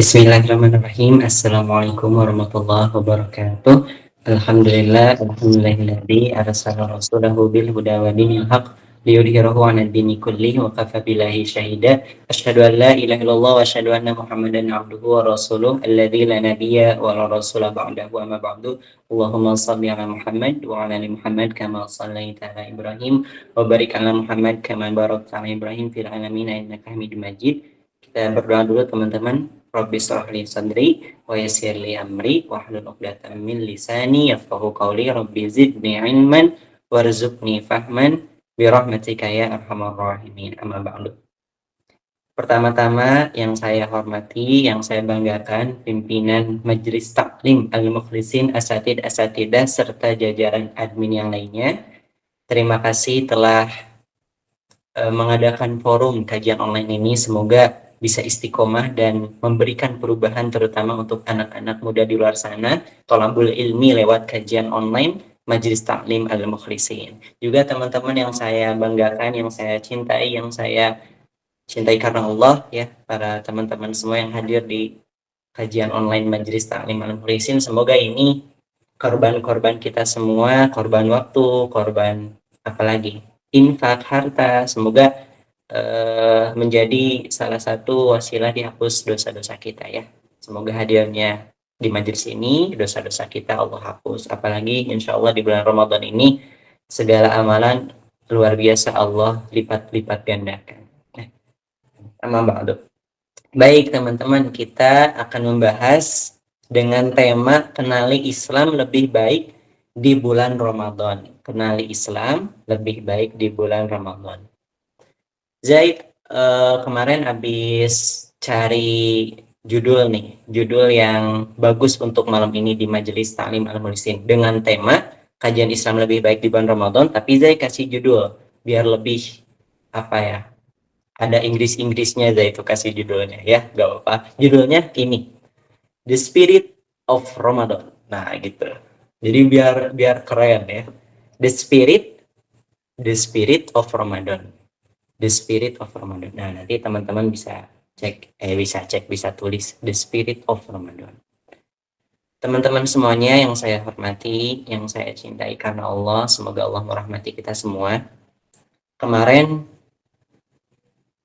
Bismillahirrahmanirrahim. Assalamualaikum warahmatullahi wabarakatuh. Alhamdulillahilladzi arsala rasulahu bil huda wa dinil haq liyudhhirahu 'alad dini kullih wa kafa billahi syahida. Asyhadu an la ilaha illallah wa asyhadu anna Muhammadan 'abduhu wa rasuluh alladzi la nabiyya wa la rasula ba'dahu amma ba'du. Allahumma shalli 'ala Muhammad wa 'ala ali Muhammad kama shallaita 'ala Ibrahim wa barik 'ala Muhammad kama barakta 'ala Ibrahim fil 'alamin innaka Hamidum Majid. Kita berdoa dulu teman-teman. Rabbi shrah li sadri wa yassir li amri wahlul 'uqdatam min lisani yafqahu qawli. Rabbi zidni ilman warzuqni fahman bi rahmatika ya arhamar rahimin. Amma ba'du. Pertama-tama yang saya hormati, yang saya banggakan, pimpinan Majelis Taklim Al-Mukhlisin Asatidah serta jajaran admin yang lainnya. Terima kasih telah mengadakan forum kajian online ini. Semoga bisa istiqomah dan memberikan perubahan terutama untuk anak-anak muda di luar sana, thalabul ilmi lewat kajian online Majelis Taklim Al-Mukhlisin. Juga teman-teman yang saya banggakan, yang saya cintai karena Allah ya, para teman-teman semua yang hadir di kajian online Majelis Taklim Al-Mukhlisin. Semoga ini korban-korban kita semua, korban waktu, korban apalagi infak harta, semoga menjadi salah satu wasilah dihapus dosa-dosa kita ya. Semoga hadirnya di majelis ini dosa-dosa kita Allah hapus. Apalagi insya Allah di bulan Ramadan ini segala amalan luar biasa Allah lipat-lipat gandakan. Amma ba'du. Baik teman-teman, kita akan membahas dengan tema kenali Islam lebih baik di bulan Ramadan. Kenali Islam lebih baik di bulan Ramadan. Zaid kemarin habis cari judul yang bagus untuk malam ini di Majelis Taklim Al-Mukhlisin dengan tema kajian Islam lebih baik di bulan Ramadan, tapi Zaid kasih judul biar lebih apa ya, ada Inggris-Inggrisnya. Zaid itu kasih judulnya ya, gak apa-apa. Judulnya ini, The Spirit of Ramadan. Nah gitu, jadi biar keren ya. The Spirit of Ramadan. The Spirit of Ramadan. Nah, nanti teman-teman bisa tulis The Spirit of Ramadan. Teman-teman semuanya yang saya hormati, yang saya cintai karena Allah, semoga Allah merahmati kita semua. Kemarin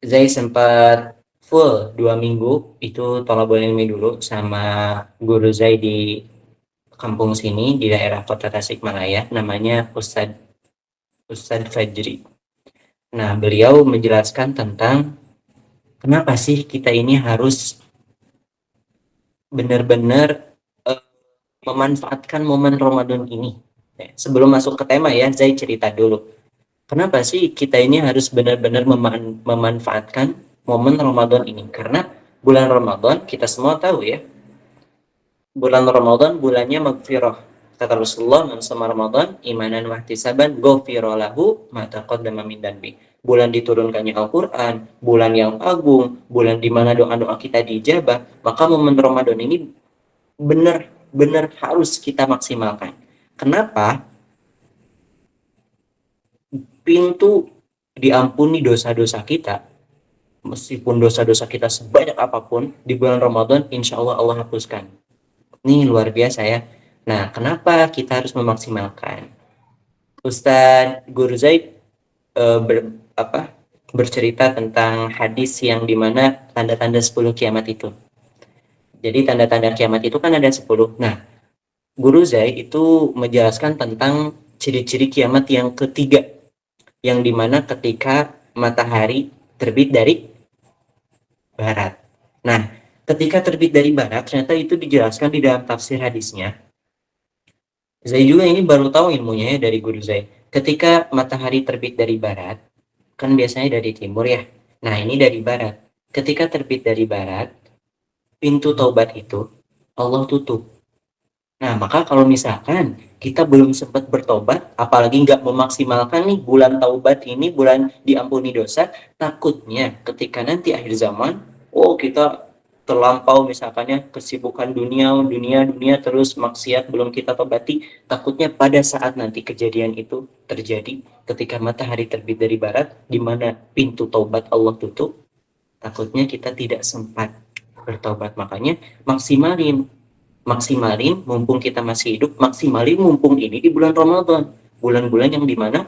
Zai sempat full 2 minggu itu thalabul ilmi dulu sama guru Zai di kampung sini di daerah Kota Tasikmalaya, namanya Ustadz Fajri. Nah, beliau menjelaskan tentang kenapa sih kita ini harus benar-benar memanfaatkan momen Ramadan ini. Sebelum masuk ke tema ya, saya cerita dulu. Kenapa sih kita ini harus benar-benar memanfaatkan momen Ramadan ini? Karena bulan Ramadan kita semua tahu ya, bulan Ramadan bulannya maghfirah. Kata Rasulullah, "Man shoma Ramadan imanan wa ihtisaban ghufira lahu ma taqaddama min dhanbi." Bulan diturunkannya Al-Qur'an, bulan yang agung, bulan di mana doa-doa kita dijabah, maka momen Ramadan ini benar-benar harus kita maksimalkan. Kenapa? Pintu diampuni dosa-dosa kita, meskipun dosa-dosa kita sebanyak apapun, di bulan Ramadan insya Allah Allah hapuskan. Ini luar biasa ya. Nah, kenapa kita harus memaksimalkan? Ustadz Guru Zaid bercerita tentang hadis yang dimana tanda-tanda 10 kiamat itu. Jadi tanda-tanda kiamat itu kan ada 10. Nah, Guru Zaid itu menjelaskan tentang ciri-ciri kiamat yang ketiga, yang dimana ketika matahari terbit dari barat. Nah, ketika terbit dari barat, ternyata itu dijelaskan di dalam tafsir hadisnya. Saya juga ini baru tahu ilmunya ya dari guru saya. Ketika matahari terbit dari barat, kan biasanya dari timur ya. Nah, ini dari barat. Ketika terbit dari barat, pintu taubat itu Allah tutup. Nah, maka kalau misalkan kita belum sempat bertobat, apalagi nggak memaksimalkan nih bulan taubat ini, bulan diampuni dosa, takutnya ketika nanti akhir zaman, kita terlampau misalkannya kesibukan dunia terus maksiat belum kita tobati, takutnya pada saat nanti kejadian itu terjadi ketika matahari terbit dari barat, di mana pintu taubat Allah tutup, takutnya kita tidak sempat bertobat. Makanya maksimalin mumpung kita masih hidup, maksimalin mumpung ini di bulan Ramadan, bulan-bulan yang dimana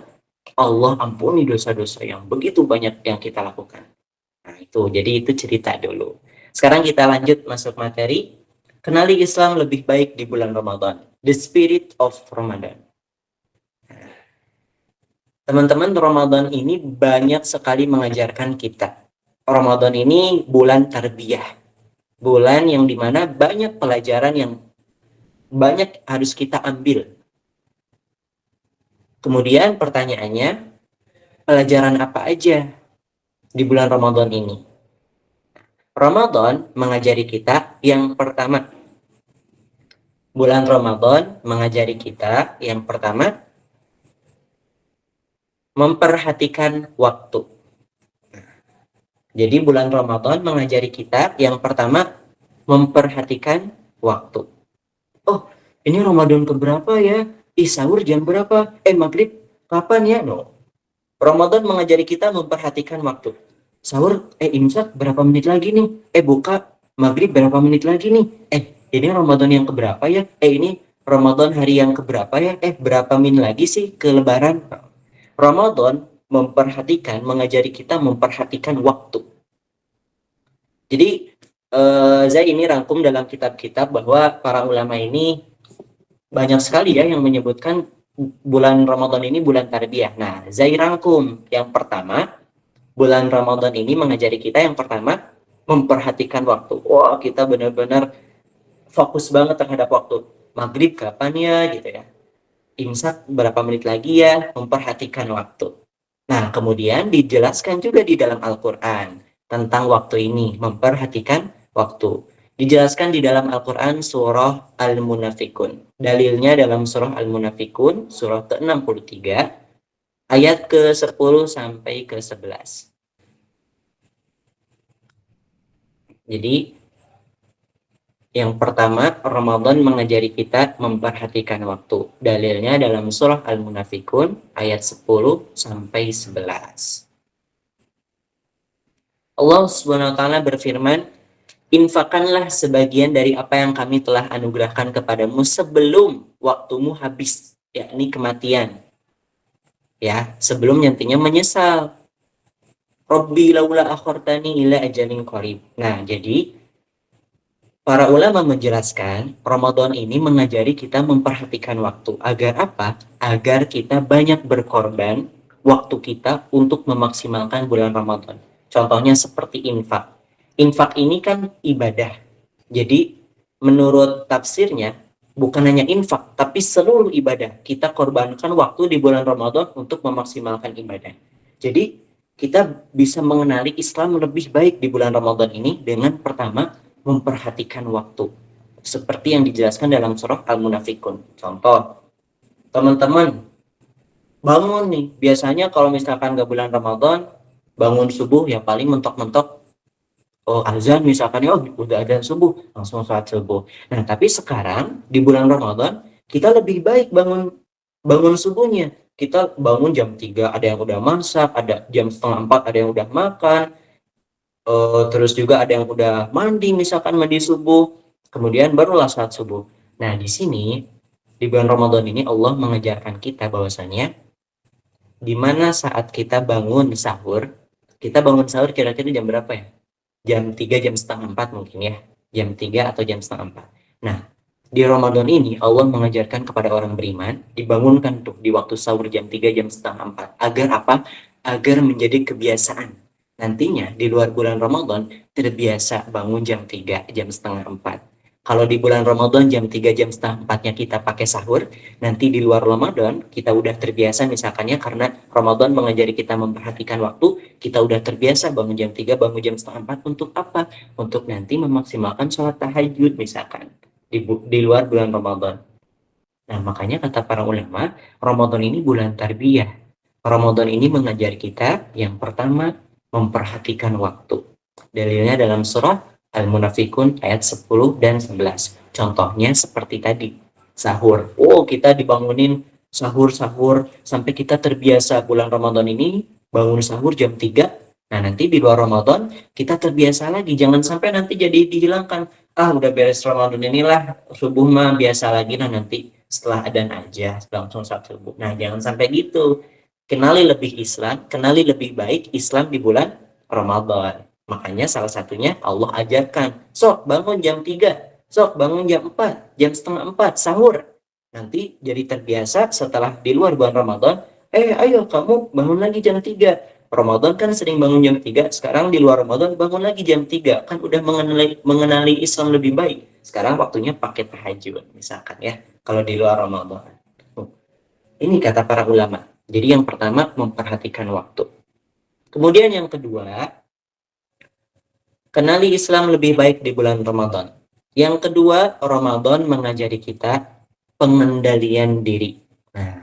Allah ampuni dosa-dosa yang begitu banyak yang kita lakukan. Nah itu, jadi itu cerita dulu. Sekarang kita lanjut masuk materi. Kenali Islam lebih baik di bulan Ramadan. The Spirit of Ramadan. Teman-teman, Ramadan ini banyak sekali mengajarkan kita. Ramadan ini bulan tarbiyah. Bulan yang dimana banyak pelajaran yang banyak harus kita ambil. Kemudian pertanyaannya, pelajaran apa aja di bulan Ramadan ini? Ramadan mengajari kita yang pertama. Bulan Ramadan mengajari kita yang pertama, memperhatikan waktu. Jadi bulan Ramadan mengajari kita yang pertama, memperhatikan waktu. Oh, ini Ramadan keberapa ya? Sahur jam berapa? Maghrib kapan ya? No. Ramadan mengajari kita memperhatikan waktu. Sahur, imsak berapa menit lagi nih? Buka maghrib berapa menit lagi nih? Ini Ramadan yang keberapa ya? Ini Ramadan hari yang keberapa ya? Berapa menit lagi sih ke Lebaran? Ramadan mengajari kita memperhatikan waktu. Jadi saya ini rangkum dalam kitab-kitab bahwa para ulama ini banyak sekali ya yang menyebutkan bulan Ramadan ini bulan tarbiyah. Nah, saya rangkum yang pertama, bulan Ramadan ini mengajari kita yang pertama, memperhatikan waktu. Wah, kita benar-benar fokus banget terhadap waktu. Maghrib kapan ya gitu ya. Imsak berapa menit lagi ya, memperhatikan waktu. Nah, kemudian dijelaskan juga di dalam Al-Quran tentang waktu ini, memperhatikan waktu. Dijelaskan di dalam Al-Quran surah Al-Munafikun. Dalilnya dalam surah Al-Munafikun, surah ke-63, ayat ke-10 sampai ke-11. Jadi, yang pertama, Ramadan mengajari kita memperhatikan waktu. Dalilnya dalam surah Al-Munafikun ayat 10 sampai 11. Allah Subhanahu wa taala berfirman, "Infakkanlah sebagian dari apa yang kami telah anugerahkan kepadamu sebelum waktumu habis, yakni kematian." Ya, sebelum nantinya menyesal. Rabbi laula akhartani ila ajalin qarib. Nah, jadi para ulama menjelaskan, Ramadan ini mengajari kita memperhatikan waktu. Agar apa? Agar kita banyak berkorban waktu kita untuk memaksimalkan bulan Ramadan. Contohnya seperti infak. Infak ini kan ibadah. Jadi menurut tafsirnya, bukan hanya infak, tapi seluruh ibadah. Kita korbankan waktu di bulan Ramadan untuk memaksimalkan ibadah. Jadi kita bisa mengenali Islam lebih baik di bulan Ramadan ini dengan pertama, memperhatikan waktu seperti yang dijelaskan dalam surah Al-Munafikun. Contoh, teman-teman bangun nih, biasanya kalau misalkan gak bulan Ramadan, bangun subuh ya paling mentok-mentok azan misalkan, udah azan subuh, langsung sholat subuh. Nah, tapi sekarang di bulan Ramadan kita lebih baik bangun subuhnya. Kita bangun jam 3, ada yang udah masak, ada jam setengah 4 ada yang udah makan, terus juga ada yang udah mandi, misalkan mandi subuh, kemudian barulah sholat subuh. Nah, di sini di bulan Ramadan ini Allah mengajarkan kita bahwasanya di mana saat kita bangun sahur kira-kira jam berapa ya? Jam 3, jam setengah 4 mungkin ya. Jam 3 atau jam setengah 4. Nah, di Ramadan ini Allah mengajarkan kepada orang beriman dibangunkan tuh di waktu sahur jam 3, jam setengah 4. Agar apa? Agar menjadi kebiasaan. Nantinya di luar bulan Ramadan terbiasa bangun jam 3, jam setengah 4. Kalau di bulan Ramadan jam 3, jam setengah 4-nya kita pakai sahur, nanti di luar Ramadan kita udah terbiasa misalkannya karena Ramadan mengajari kita memperhatikan waktu, kita udah terbiasa bangun jam 3, bangun jam setengah 4 untuk apa? Untuk nanti memaksimalkan sholat tahajud misalkan di luar bulan Ramadan. Nah, makanya kata para ulama, Ramadan ini bulan tarbiyah. Ramadan ini mengajari kita yang pertama memperhatikan waktu. Dalilnya dalam surah Al-Munafikun ayat 10 dan 11. Contohnya seperti tadi, sahur. Kita dibangunin sahur sampai kita terbiasa bulan Ramadan ini bangun sahur jam 3, Nah, nanti di luar Ramadan kita terbiasa lagi, jangan sampai nanti jadi dihilangkan. Ah, udah beres Ramadan inilah, subuh mah biasa lagi, nah nanti setelah adzan aja langsung saat subuh. Nah, jangan sampai gitu. Kenali lebih Islam, kenali lebih baik Islam di bulan Ramadan. Makanya salah satunya Allah ajarkan, sok bangun jam 3, sok bangun jam 4, jam setengah 4, sahur. Nanti jadi terbiasa setelah di luar bulan Ramadan, ayo kamu bangun lagi jam 3. Ramadan kan sering bangun jam 3, sekarang di luar Ramadan bangun lagi jam 3. Kan udah mengenali Islam lebih baik. Sekarang waktunya pakai tahajud misalkan ya, kalau di luar Ramadan. Ini kata para ulama. Jadi yang pertama memperhatikan waktu. Kemudian yang kedua, kenali Islam lebih baik di bulan Ramadan. Yang kedua, Ramadan mengajari kita pengendalian diri. Nah,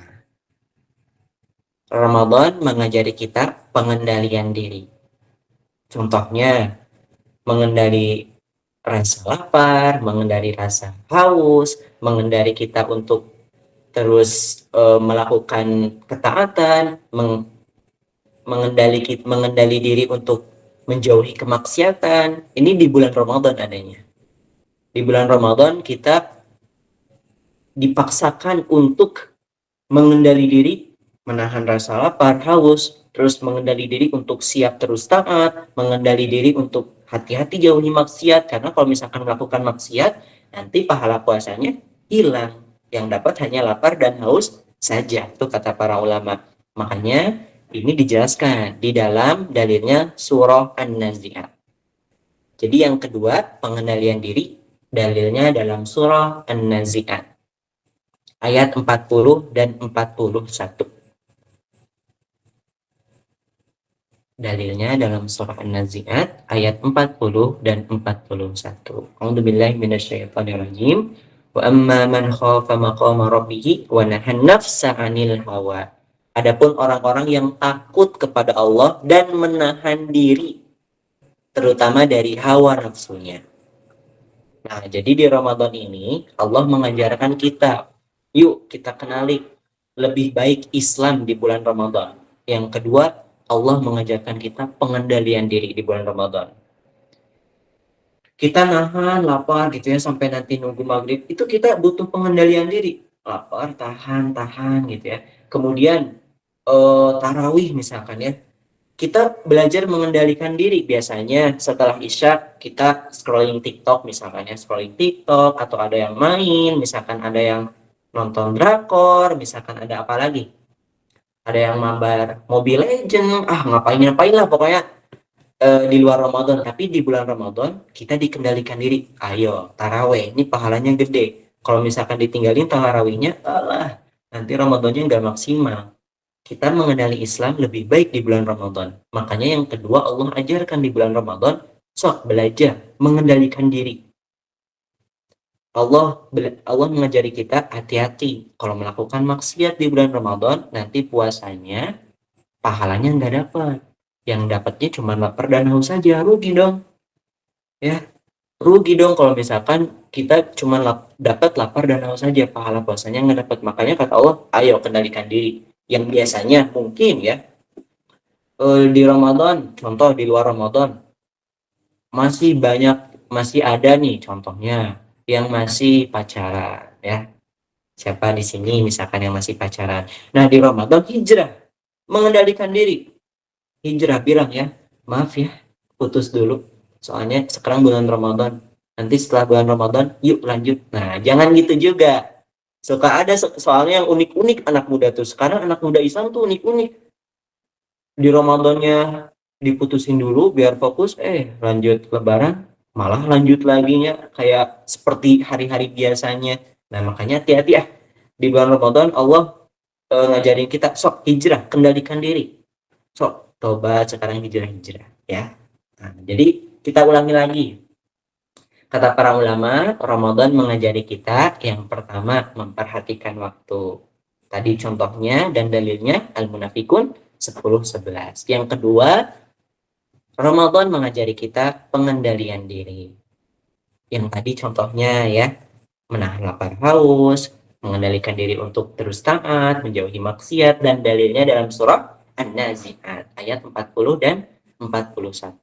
Ramadan mengajari kita pengendalian diri. Contohnya, mengendali rasa lapar, mengendali rasa haus, mengendali kita untuk terus melakukan ketaatan, mengendali diri untuk menjauhi kemaksiatan. Ini di bulan Ramadan adanya. Di bulan Ramadan kita dipaksakan untuk mengendali diri, menahan rasa lapar, haus, terus mengendali diri untuk siap terus taat, mengendali diri untuk hati-hati jauhi maksiat, karena kalau misalkan melakukan maksiat, nanti pahala puasanya hilang. Yang dapat hanya lapar dan haus saja. Itu kata para ulama. Makanya ini dijelaskan di dalam dalilnya surah An-Nazi'at. Jadi yang kedua, pengendalian diri, dalilnya dalam surah An-Nazi'at. Ayat 40 dan 41. Dalilnya dalam surah An-Nazi'at ayat 40 dan 41. A'udzubillahi minasyaitonirrajim. Wa amma man khafa maqama rabbih wa nahan nafsa 'anil hawa. Adapun orang-orang yang takut kepada Allah dan menahan diri terutama dari hawa nafsunya. Nah, jadi di Ramadan ini Allah mengajarkan kita, yuk kita kenali lebih baik Islam di bulan Ramadan. Yang kedua, Allah mengajarkan kita pengendalian diri di bulan Ramadan. Kita nahan lapar gitu ya sampai nanti nunggu maghrib, itu kita butuh pengendalian diri. Lapar, tahan gitu ya. Kemudian tarawih misalkan ya. Kita belajar mengendalikan diri. Biasanya setelah Isya kita scrolling TikTok misalkan ya, scrolling TikTok atau ada yang main, misalkan ada yang nonton drakor, misalkan ada apa lagi? Ada yang mabar Mobile Legend, ngapain lah pokoknya di luar Ramadan. Tapi di bulan Ramadan kita dikendalikan diri. Ayo taraweh, ini pahalanya gede. Kalau misalkan ditinggalin tarawihnya, alah nanti Ramadannya nggak maksimal. Kita mengenali Islam lebih baik di bulan Ramadan. Makanya yang kedua Allah ajarkan di bulan Ramadan, sok belajar mengendalikan diri. Allah mengajari kita hati-hati kalau melakukan maksiat di bulan Ramadan, nanti puasanya pahalanya nggak dapat. Yang dapatnya cuma lapar dan haus saja, rugi dong. Ya, rugi dong kalau misalkan kita cuma dapat lapar dan haus saja, pahala puasanya nggak dapat. Makanya kata Allah, ayo kendalikan diri. Yang biasanya mungkin ya di Ramadan, contoh di luar Ramadan masih ada nih contohnya yang masih pacaran ya. Siapa di sini misalkan yang masih pacaran. Nah, di Ramadan hijrah, mengendalikan diri. Hijrah bilang ya, maaf ya, putus dulu. Soalnya sekarang bulan Ramadan. Nanti setelah bulan Ramadan, yuk lanjut. Nah, jangan gitu juga. Suka ada soalnya yang unik-unik anak muda tuh. Sekarang anak muda Islam tuh unik-unik. Di Ramadannya diputusin dulu biar fokus, lanjut lebaran malah lanjut laginya kayak seperti hari-hari biasanya. Nah, makanya hati-hati ya. Di bulan Ramadan Allah ngajarin kita sok hijrah, kendalikan diri. Sok tobat sekarang hijrah ya. Nah, jadi kita ulangi lagi. Kata para ulama, Ramadan mengajari kita yang pertama memperhatikan waktu. Tadi contohnya dan dalilnya Al-Munafikun 10:11. Yang kedua, Ramadan mengajari kita pengendalian diri. Yang tadi contohnya ya, menahan lapar haus, mengendalikan diri untuk terus taat, menjauhi maksiat, dan dalilnya dalam surah An-Nazi'at ayat 40 dan 41.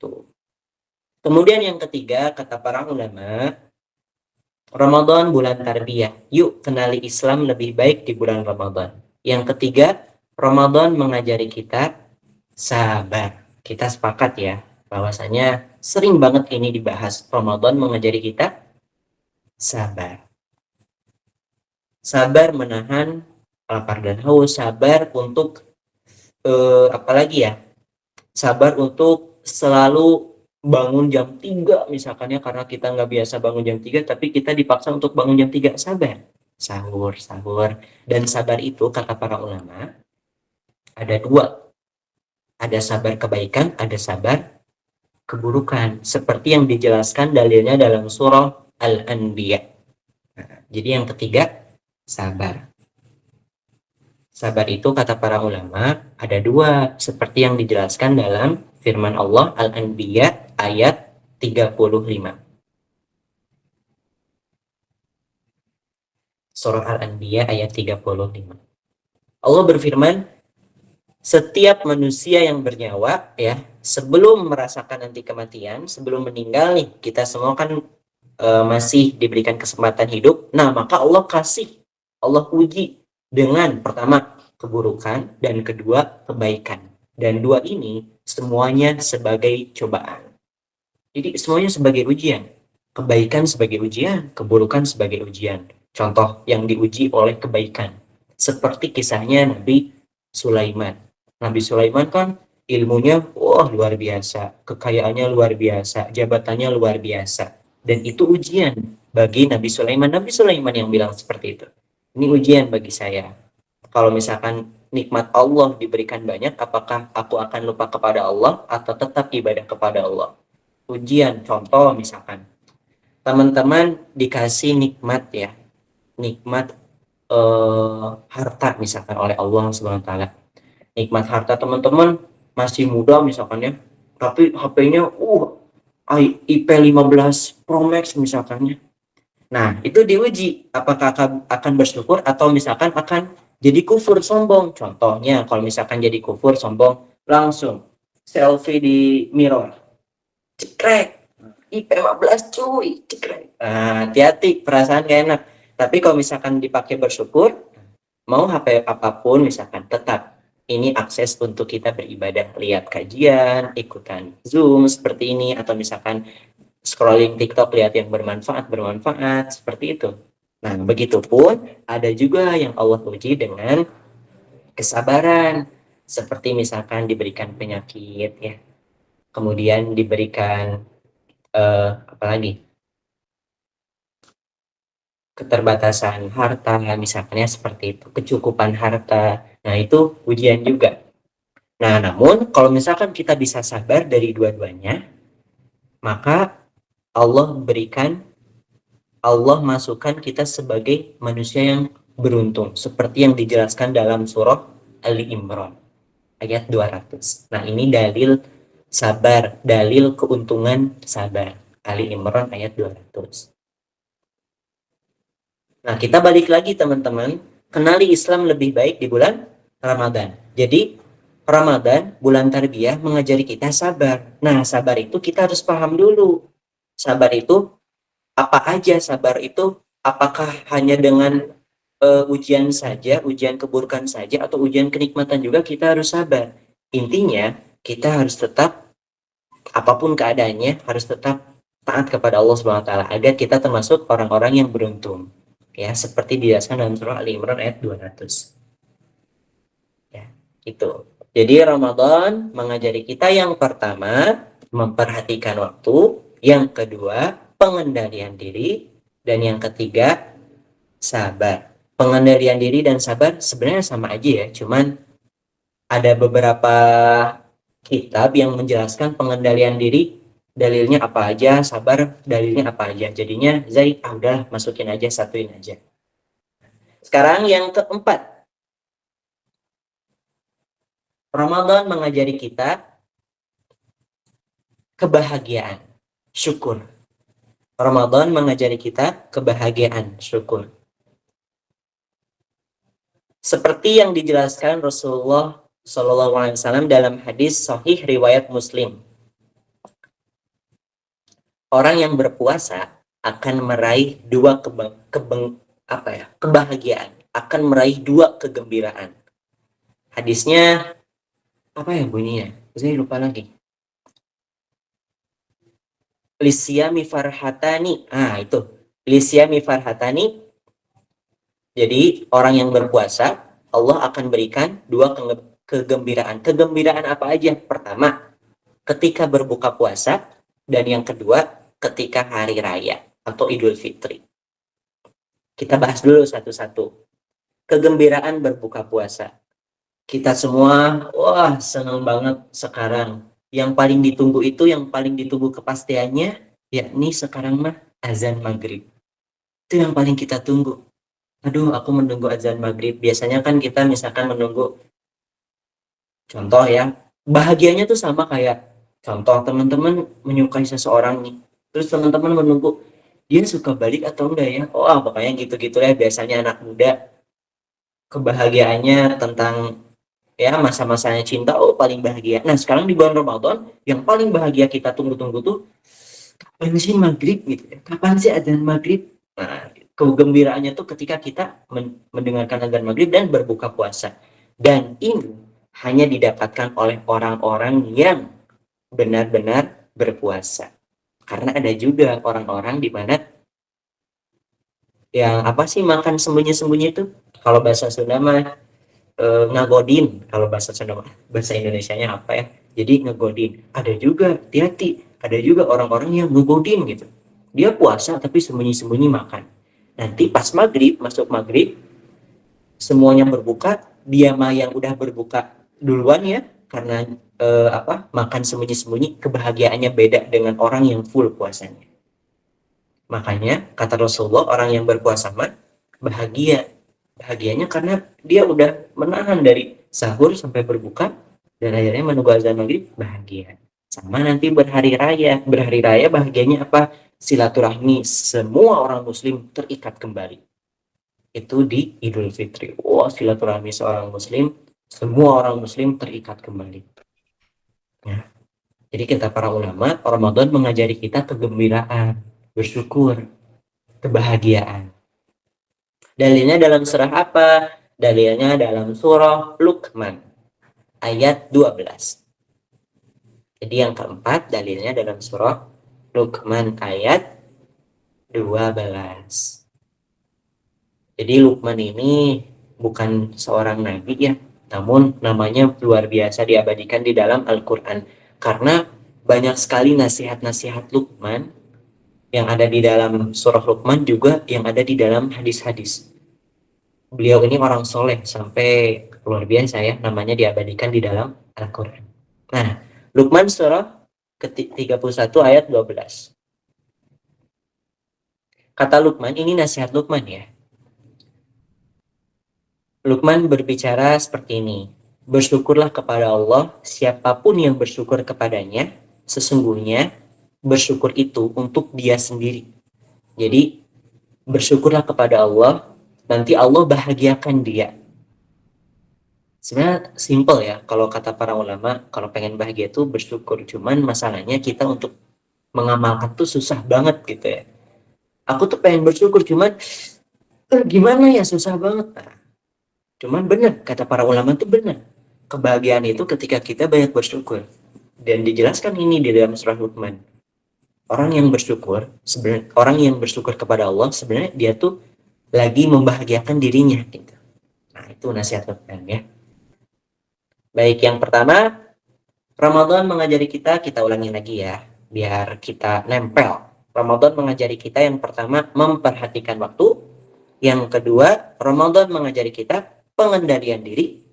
Kemudian yang ketiga, kata para ulama, Ramadan bulan tarbiyah. Yuk kenali Islam lebih baik di bulan Ramadan. Yang ketiga, Ramadan mengajari kita sabar. Kita sepakat ya, bahwasanya sering banget ini dibahas. Ramadan mengajari kita sabar. Sabar menahan lapar dan haus, sabar untuk apalagi ya? Sabar untuk selalu bangun jam 3 misalkan ya, karena kita nggak biasa bangun jam 3 tapi kita dipaksa untuk bangun jam 3. Sabar, sahur, sahur. Dan sabar itu kata para ulama ada dua, ada sabar kebaikan, ada sabar keburukan, seperti yang dijelaskan dalilnya dalam surah Al-Anbiya. Nah, jadi yang ketiga, sabar. Sabar itu kata para ulama ada dua, seperti yang dijelaskan dalam firman Allah Al-Anbiya ayat 35. Surah Al-Anbiya ayat 35. Allah berfirman, setiap manusia yang bernyawa ya, sebelum merasakan nanti kematian, sebelum meninggal nih, kita semua kan masih diberikan kesempatan hidup. Nah, maka Allah uji dengan pertama keburukan dan kedua kebaikan. Dan dua ini semuanya sebagai cobaan. Jadi semuanya sebagai ujian. Kebaikan sebagai ujian, keburukan sebagai ujian. Contoh yang diuji oleh kebaikan. Seperti kisahnya Nabi Sulaiman. Nabi Sulaiman kan ilmunya wah luar biasa, kekayaannya luar biasa, jabatannya luar biasa. Dan itu ujian bagi Nabi Sulaiman. Nabi Sulaiman yang bilang seperti itu. Ini ujian bagi saya. Kalau misalkan nikmat Allah diberikan banyak, apakah aku akan lupa kepada Allah atau tetap ibadah kepada Allah? Ujian, contoh misalkan teman-teman dikasih nikmat ya, nikmat harta misalkan oleh Allah Subhanahu wa taala. Nikmat harta teman-teman masih muda misalkan ya, tapi HP-nya IP 15 Pro Max misalkan ya. Nah, itu diuji apakah akan bersyukur atau misalkan akan jadi kufur sombong. Contohnya kalau misalkan jadi kufur sombong, langsung selfie di mirror. Cekrek. IP 15 cuy, cekrek. Nah, hati-hati, perasaan gak enak. Tapi kalau misalkan dipakai bersyukur, mau HP apapun misalkan tetap ini akses untuk kita beribadah, lihat kajian, ikutan Zoom seperti ini, atau misalkan scrolling TikTok lihat yang bermanfaat seperti itu. Nah, begitupun ada juga yang Allah uji dengan kesabaran, seperti misalkan diberikan penyakit ya, kemudian diberikan apalagi keterbatasan harta misalnya seperti itu, kecukupan harta. Nah, itu ujian juga. Nah, namun kalau misalkan kita bisa sabar dari dua-duanya, maka Allah masukkan kita sebagai manusia yang beruntung, seperti yang dijelaskan dalam surah Ali Imran ayat 200. Nah, ini dalil sabar, dalil keuntungan sabar. Ali Imran ayat 200. Nah, kita balik lagi teman-teman, kenali Islam lebih baik di bulan Ramadan. Jadi, Ramadan, bulan tarbiyah mengajari kita sabar. Nah, sabar itu kita harus paham dulu. Sabar itu apa aja? Sabar itu apakah hanya dengan ujian saja, ujian keburukan saja, atau ujian kenikmatan juga kita harus sabar? Intinya, kita harus tetap, apapun keadaannya, harus tetap taat kepada Allah Subhanahu wa taala agar kita termasuk orang-orang yang beruntung. Ya, seperti dijelaskan dalam surah Ali Imran ayat 200. Ya, itu. Jadi Ramadan mengajari kita yang pertama memperhatikan waktu, yang kedua pengendalian diri, dan yang ketiga sabar. Pengendalian diri dan sabar sebenarnya sama aja ya, cuman ada beberapa kitab yang menjelaskan pengendalian diri dalilnya apa aja, sabar dalilnya apa aja. Jadinya Zaid udah masukin aja, satuin aja. Sekarang yang keempat, Ramadan mengajari kita kebahagiaan, syukur. Ramadan mengajari kita kebahagiaan, syukur. Seperti yang dijelaskan Rasulullah Shallallahu Alaihi Wasallam dalam hadis Sahih riwayat Muslim, orang yang berpuasa akan meraih dua kebahagiaan, akan meraih dua kegembiraan. Hadisnya apa ya bunyinya? Saya lupa lagi. Lisyami farhatani. Itu. Lisyami farhatani. Jadi orang yang berpuasa, Allah akan berikan dua kegembiraan. Kegembiraan apa aja? Pertama, ketika berbuka puasa, dan yang kedua, ketika hari raya atau Idul Fitri. Kita bahas dulu satu-satu. Kegembiraan berbuka puasa. Kita semua, wah senang banget sekarang. Yang paling ditunggu itu, yang paling ditunggu kepastiannya, yakni sekarang mah azan maghrib. Itu yang paling kita tunggu. Aduh, aku menunggu azan maghrib. Biasanya kan kita misalkan menunggu, contoh ya, bahagianya tuh sama kayak, contoh teman-teman menyukai seseorang nih. Terus teman-teman menunggu, dia suka balik atau enggak ya? Oh, pokoknya gitu-gitu ya. Biasanya anak muda, kebahagiaannya tentang ya masa-masanya cinta, oh paling bahagia. Nah sekarang di bulan Ramadan yang paling bahagia kita tunggu-tunggu tuh kapan sih maghrib gitu ya, kapan sih adzan maghrib. Nah kegembiraannya tuh ketika kita mendengarkan adzan maghrib dan berbuka puasa, dan ini hanya didapatkan oleh orang-orang yang benar-benar berpuasa. Karena ada juga orang-orang di mana yang apa sih makan sembunyi-sembunyi itu, kalau bahasa Sunda mah ngagodin, kalau bahasa Sunda, bahasa Indonesianya apa ya, jadi ngegodin. Ada juga, hati-hati, ada juga orang-orang yang ngegodin gitu, dia puasa tapi sembunyi-sembunyi makan. Nanti pas maghrib, masuk maghrib, semuanya berbuka, dia mah yang udah berbuka duluan ya, karena makan sembunyi-sembunyi, kebahagiaannya beda dengan orang yang full puasanya. Makanya kata Rasulullah, orang yang berpuasa mah bahagia. Bahagianya karena dia udah menahan dari sahur sampai berbuka, dan akhirnya menunggu azan maghrib, bahagia. Sama nanti berhari raya. Berhari raya bahagianya apa? Silaturahmi semua orang muslim terikat kembali. Itu di Idul Fitri. Wah, silaturahmi seorang muslim, semua orang muslim terikat kembali. Nah, jadi kita para ulama, Ramadan mengajari kita kegembiraan, bersyukur, kebahagiaan. Dalilnya dalam surah apa? Dalilnya dalam surah Luqman ayat 12. Jadi yang keempat dalilnya dalam surah Luqman ayat 12. Jadi Luqman ini bukan seorang nabi ya, namun namanya luar biasa diabadikan di dalam Al-Qur'an, karena banyak sekali nasihat-nasihat Luqman yang ada di dalam surah Luqman, juga yang ada di dalam hadis-hadis. Beliau ini orang soleh sampai luar biasa ya, namanya diabadikan di dalam Al-Quran. Nah, Luqman surah ke-31 ayat 12. Kata Luqman, ini nasihat Luqman ya. Luqman berbicara seperti ini. Bersyukurlah kepada Allah, siapapun yang bersyukur kepadanya, sesungguhnya bersyukur itu untuk dia sendiri. Jadi, bersyukurlah kepada Allah, nanti Allah bahagiakan dia. Sebenarnya simple ya, kalau kata para ulama, kalau pengen bahagia itu bersyukur. Cuman masalahnya kita untuk mengamalkan tuh susah banget gitu ya. Aku tuh pengen bersyukur, cuman gimana ya, susah banget. Nah, cuman benar, kata para ulama tuh benar. Kebahagiaan itu ketika kita banyak bersyukur. Dan dijelaskan ini di dalam surah Luqman. Orang yang bersyukur, sebenarnya orang yang bersyukur kepada Allah, sebenarnya dia tuh lagi membahagiakan dirinya gitu. Nah, itu nasihat Luqman ya. Baik, yang pertama, Ramadan mengajari kita ulangi lagi ya, biar kita nempel. Ramadan mengajari kita yang pertama, memperhatikan waktu. Yang kedua, Ramadan mengajari kita pengendalian diri.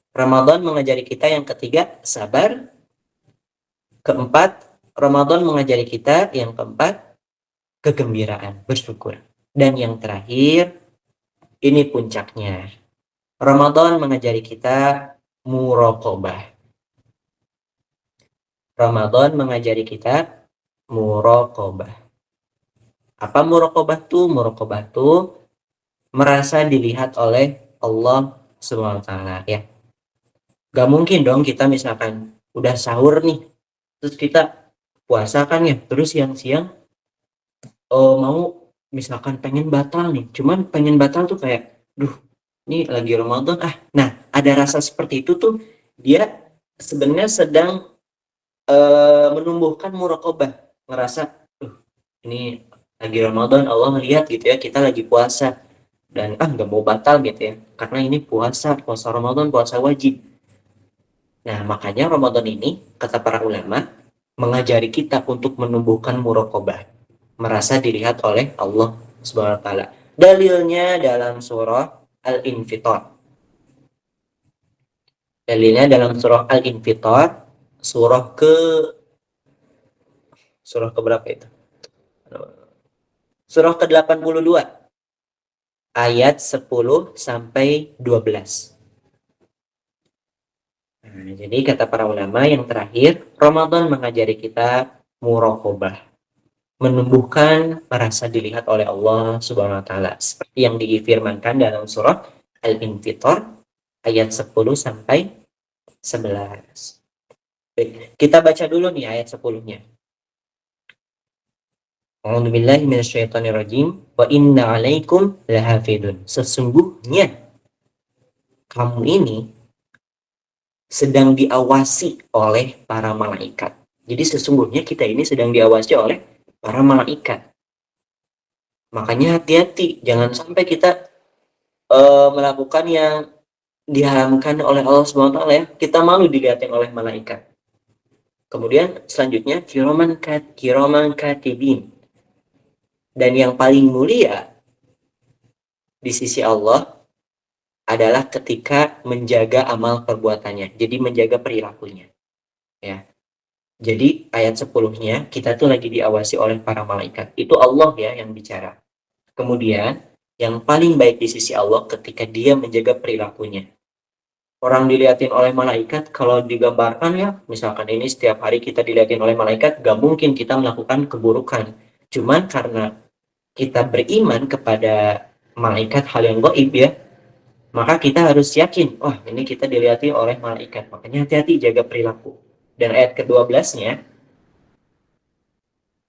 Ramadan mengajari kita yang ketiga, sabar. Keempat, Ramadan mengajari kita yang keempat, kegembiraan, bersyukur. Dan yang terakhir, ini puncaknya. Ramadan mengajari kita muraqabah. Ramadan mengajari kita muraqabah. Apa muraqabah tuh? Muraqabah tuh merasa dilihat oleh Allah Subhanahu wa taala ya. Gak mungkin dong kita misalkan udah sahur nih, terus kita puasa kan ya, terus siang-siang mau misalkan pengen batal nih, cuman pengen batal tuh kayak, duh, ini lagi Ramadan ah. Nah, ada rasa seperti itu tuh dia sebenarnya sedang menumbuhkan muraqabah, ngerasa, duh, ini lagi Ramadan, Allah melihat gitu ya, kita lagi puasa dan nggak mau batal gitu ya, karena ini puasa Ramadan, puasa wajib. Nah, makanya Ramadan ini, kata para ulama, mengajari kita untuk menumbuhkan muraqabah, merasa dilihat oleh Allah Subhanahu wa taala. Dalilnya dalam surah Al-Infitar. Dalilnya dalam surah Al-Infitar, surah ke surah ke berapa itu? Surah ke-82 ayat 10 sampai 12. Nah, jadi kata para ulama yang terakhir, Ramadan mengajari kita muraqabah, menumbuhkan merasa dilihat oleh Allah Subhanahu wa taala seperti yang difirmankan dalam surah Al-Infitar ayat 10 sampai 11. Baik, kita baca dulu nih ayat 10-nya. A'udzubillahi minasyaitonirrajim. Wa inna 'alaikum lahafidun. Sesungguhnya kamu ini sedang diawasi oleh para malaikat. Jadi sesungguhnya kita ini sedang diawasi oleh para malaikat. Makanya hati-hati, jangan sampai kita melakukan yang diharamkan oleh Allah Subhanahu wa taala ya. Kita malu dilihatin oleh malaikat. Kemudian selanjutnya kiraman katibin. Dan yang paling mulia di sisi Allah adalah ketika menjaga amal perbuatannya. Jadi menjaga perilakunya. Ya. Jadi ayat 10-nya kita tuh lagi diawasi oleh para malaikat. Itu Allah ya yang bicara. Kemudian yang paling baik di sisi Allah ketika dia menjaga perilakunya. Orang dilihatin oleh malaikat, kalau digambarkan ya, misalkan ini setiap hari kita dilihatin oleh malaikat, gak mungkin kita melakukan keburukan. Cuman karena kita beriman kepada malaikat hal yang gaib ya, maka kita harus yakin, wah ini kita dilihatin oleh malaikat. Makanya hati-hati jaga perilaku. Dan ayat ke-12-nya,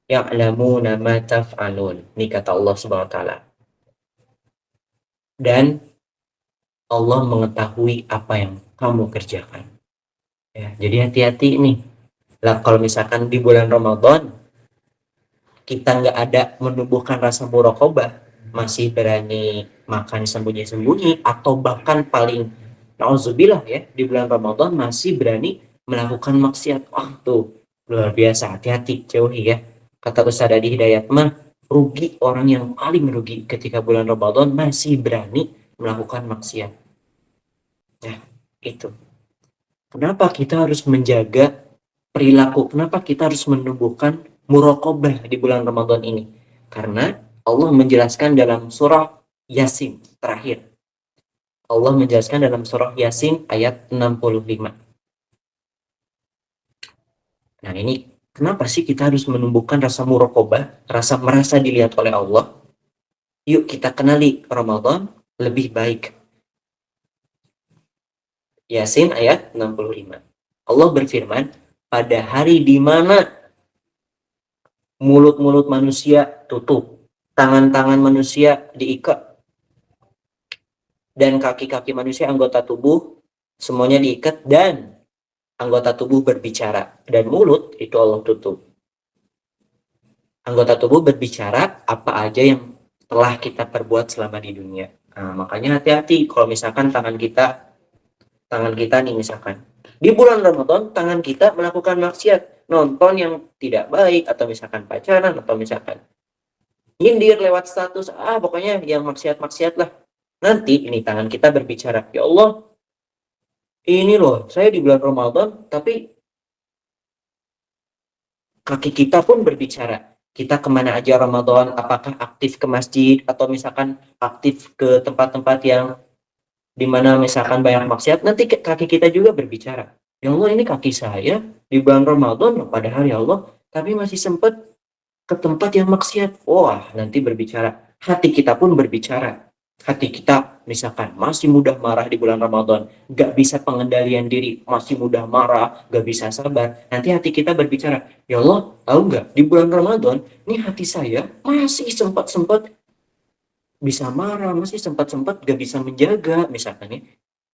ya'lamuna ma taf'alun. Ini kata Allah Subhanahu wa taala. Dan Allah mengetahui apa yang kamu kerjakan. Ya, jadi hati-hati nih. Lah kalau misalkan di bulan Ramadan kita nggak ada menumbuhkan rasa muraqabah, masih berani makan sembunyi-sembunyi, atau bahkan paling nauzubillah ya, di bulan Ramadan masih berani melakukan maksiat. Oh tuh, luar biasa, hati-hati, jauhi ya. Kata Ustaz Adi Hidayat mah, rugi orang yang paling rugi ketika bulan Ramadan masih berani melakukan maksiat. Nah, itu. Kenapa kita harus menjaga perilaku? Kenapa kita harus menumbuhkan muraqabah di bulan Ramadan ini? Karena Allah menjelaskan dalam surah Yasin terakhir. Allah menjelaskan dalam surah Yasin ayat 65. Nah, ini kenapa sih kita harus menumbuhkan rasa muraqabah, rasa merasa dilihat oleh Allah? Yuk kita kenali Ramadan lebih baik. Yasin ayat 65. Allah berfirman, pada hari di mana mulut-mulut manusia tutup, tangan-tangan manusia diikat, dan kaki-kaki manusia, anggota tubuh semuanya diikat, dan anggota tubuh berbicara, dan mulut itu Allah tutup. Anggota tubuh berbicara apa aja yang telah kita perbuat selama di dunia. Nah, makanya hati-hati kalau misalkan tangan kita nih misalkan di bulan Ramadan tangan kita melakukan maksiat, nonton yang tidak baik, atau misalkan pacaran, atau misalkan nyindir lewat status, pokoknya yang maksiat-maksiat lah. Nanti ini tangan kita berbicara, ya Allah, ini loh, saya di bulan Ramadan, tapi kaki kita pun berbicara. Kita kemana aja Ramadan, apakah aktif ke masjid, atau misalkan aktif ke tempat-tempat yang dimana misalkan banyak maksiat, nanti kaki kita juga berbicara. Ya Allah, ini kaki saya di bulan Ramadan, pada hari Allah, tapi masih sempat ke tempat yang maksiat. Wah, nanti berbicara. Hati kita pun berbicara. Hati kita misalkan masih mudah marah di bulan Ramadan, gak bisa pengendalian diri, masih mudah marah, gak bisa sabar, nanti hati kita berbicara, ya Allah, tahu nggak di bulan Ramadan, ini hati saya masih sempat-sempat bisa marah, masih sempat-sempat gak bisa menjaga, misalkan ya.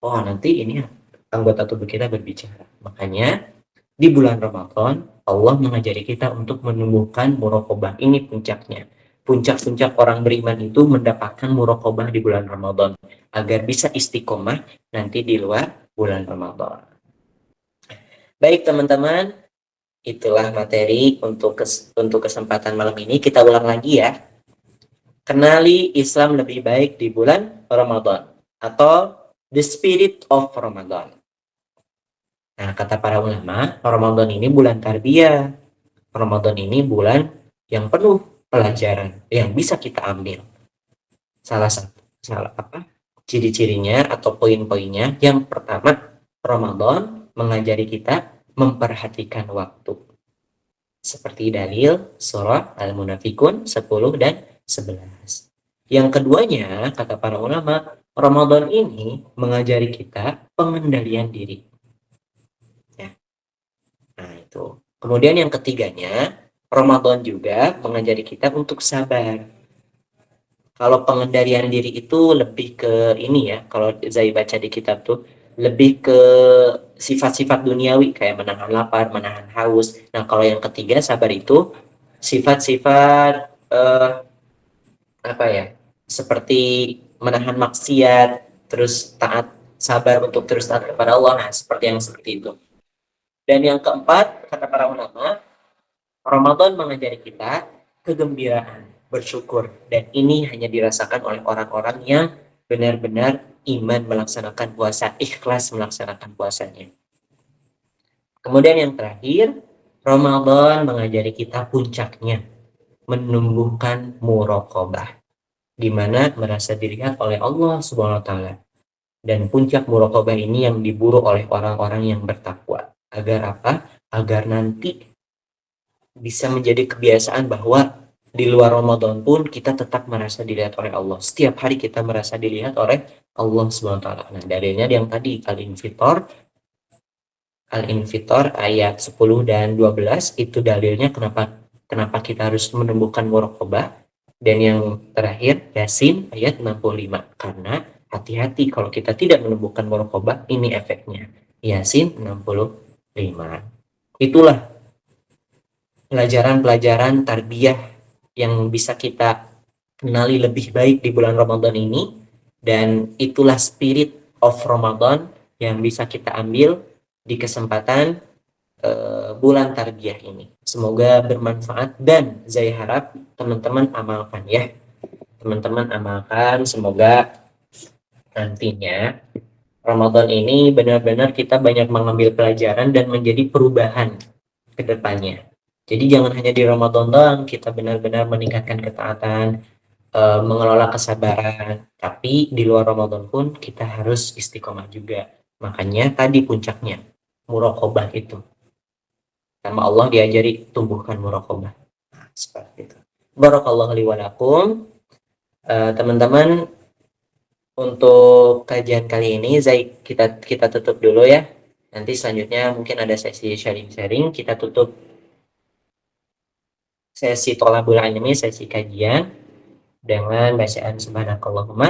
Oh, nanti ini anggota tubuh kita berbicara. Makanya di bulan Ramadan, Allah mengajari kita untuk menumbuhkan muraqabah. Ini puncaknya. Puncak-puncak orang beriman itu mendapatkan muraqabah di bulan Ramadan agar bisa istiqomah nanti di luar bulan Ramadan. Baik teman-teman, itulah materi untuk kesempatan malam ini. Kita ulang lagi ya. Kenali Islam lebih baik di bulan Ramadan atau the spirit of Ramadan. Nah, kata para ulama, Ramadan ini bulan tarbiyah. Ramadan ini bulan yang penuh pelajaran yang bisa kita ambil. Salah apa? Ciri-cirinya atau poin-poinnya. Yang pertama, Ramadan mengajari kita memperhatikan waktu. Seperti dalil surah Al-Munafikun 10 dan 11. Yang keduanya, kata para ulama, Ramadan ini mengajari kita pengendalian diri. Ya. Nah, itu. Kemudian yang ketiganya, Ramadan juga mengajari kita untuk sabar. Kalau pengendalian diri itu lebih ke ini ya, kalau Zai baca di kitab tuh, lebih ke sifat-sifat duniawi kayak menahan lapar, menahan haus. Nah, kalau yang ketiga sabar itu sifat-sifat apa ya? Seperti menahan maksiat, terus taat, sabar untuk terus taat kepada Allah. Nah, seperti yang seperti itu. Dan yang keempat, kata para ulama, Ramadan mengajari kita kegembiraan, bersyukur. Dan ini hanya dirasakan oleh orang-orang yang benar-benar iman melaksanakan puasa, ikhlas melaksanakan puasanya. Kemudian yang terakhir, Ramadan mengajari kita puncaknya, menumbuhkan muraqabah, di mana merasa dilihat oleh Allah Subhanahu wa taala. Dan puncak muraqabah ini yang diburu oleh orang-orang yang bertakwa. Agar apa? Agar nanti bisa menjadi kebiasaan bahwa di luar Ramadan pun kita tetap merasa dilihat oleh Allah. Setiap hari kita merasa dilihat oleh Allah SWT. Nah, dalilnya yang tadi Al-Infitor ayat 10 dan 12 itu dalilnya kenapa kenapa kita harus menumbuhkan muraqabah. Dan yang terakhir Yasin ayat 65 karena hati-hati kalau kita tidak menumbuhkan muraqabah, ini efeknya. Yasin 65. Itulah pelajaran-pelajaran tarbiyah yang bisa kita kenali lebih baik di bulan Ramadan ini, dan itulah spirit of Ramadan yang bisa kita ambil di kesempatan bulan tarbiyah ini. Semoga bermanfaat dan saya harap teman-teman amalkan ya. Teman-teman amalkan, semoga nantinya Ramadan ini benar-benar kita banyak mengambil pelajaran dan menjadi perubahan ke depannya. Jadi jangan hanya di Ramadan doang kita benar-benar meningkatkan ketaatan, mengelola kesabaran, tapi di luar Ramadan pun kita harus istiqomah juga. Makanya tadi puncaknya muraqabah itu. Sama Allah diajari tumbuhkan muraqabah. Nah, seperti itu. Barakallahu li wa lakum. Teman-teman, untuk kajian kali ini kita kita tutup dulu ya. Nanti selanjutnya mungkin ada sesi sharing-sharing, kita tutup sesi tolabul ilmi, sesi kajian dengan bacaan subhanakallahumma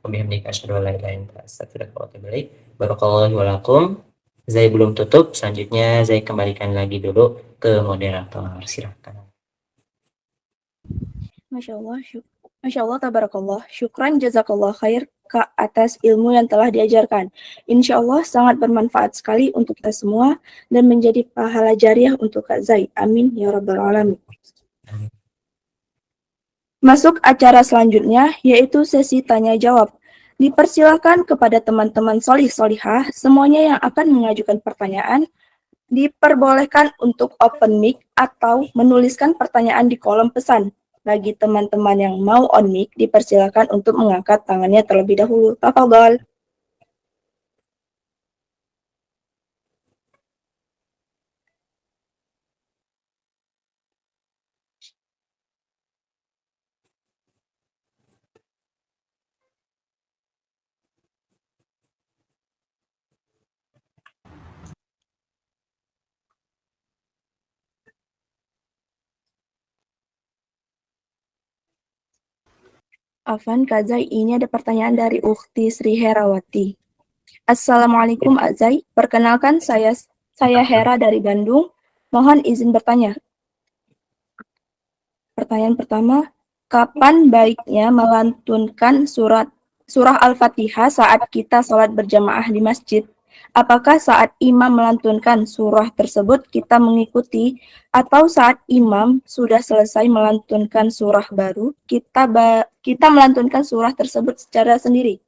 wa bihamdika asyhadu an la ilaha illa anta astaghfiruka wa atubu ilaik. Barakallahu wa lakum. Zai belum tutup, selanjutnya Zai kembalikan lagi dulu ke moderator. Silakan. Masya Allah, Masya Allah, tabarakallah. Syukran jazakallah khair Kak atas ilmu yang telah diajarkan. Insya Allah sangat bermanfaat sekali untuk kita semua dan menjadi pahala jariah untuk Kak Zai. Amin ya rabbal alamin. Masuk acara selanjutnya yaitu sesi tanya jawab. Dipersilakan kepada teman-teman solih solihah semuanya yang akan mengajukan pertanyaan diperbolehkan untuk open mic atau menuliskan pertanyaan di kolom pesan. Bagi teman-teman yang mau on mic, dipersilakan untuk mengangkat tangannya terlebih dahulu. Tafadhol. Afan, Kak Zai, ini ada pertanyaan dari Ukti Sri Herawati. Assalamualaikum Kak Zai, perkenalkan saya Hera dari Bandung. Mohon izin bertanya. Pertanyaan pertama, kapan baiknya melantunkan surah Al-Fatihah saat kita sholat berjamaah di masjid? Apakah saat imam melantunkan surah tersebut kita mengikuti, atau saat imam sudah selesai melantunkan surah baru, kita melantunkan surah tersebut secara sendiri?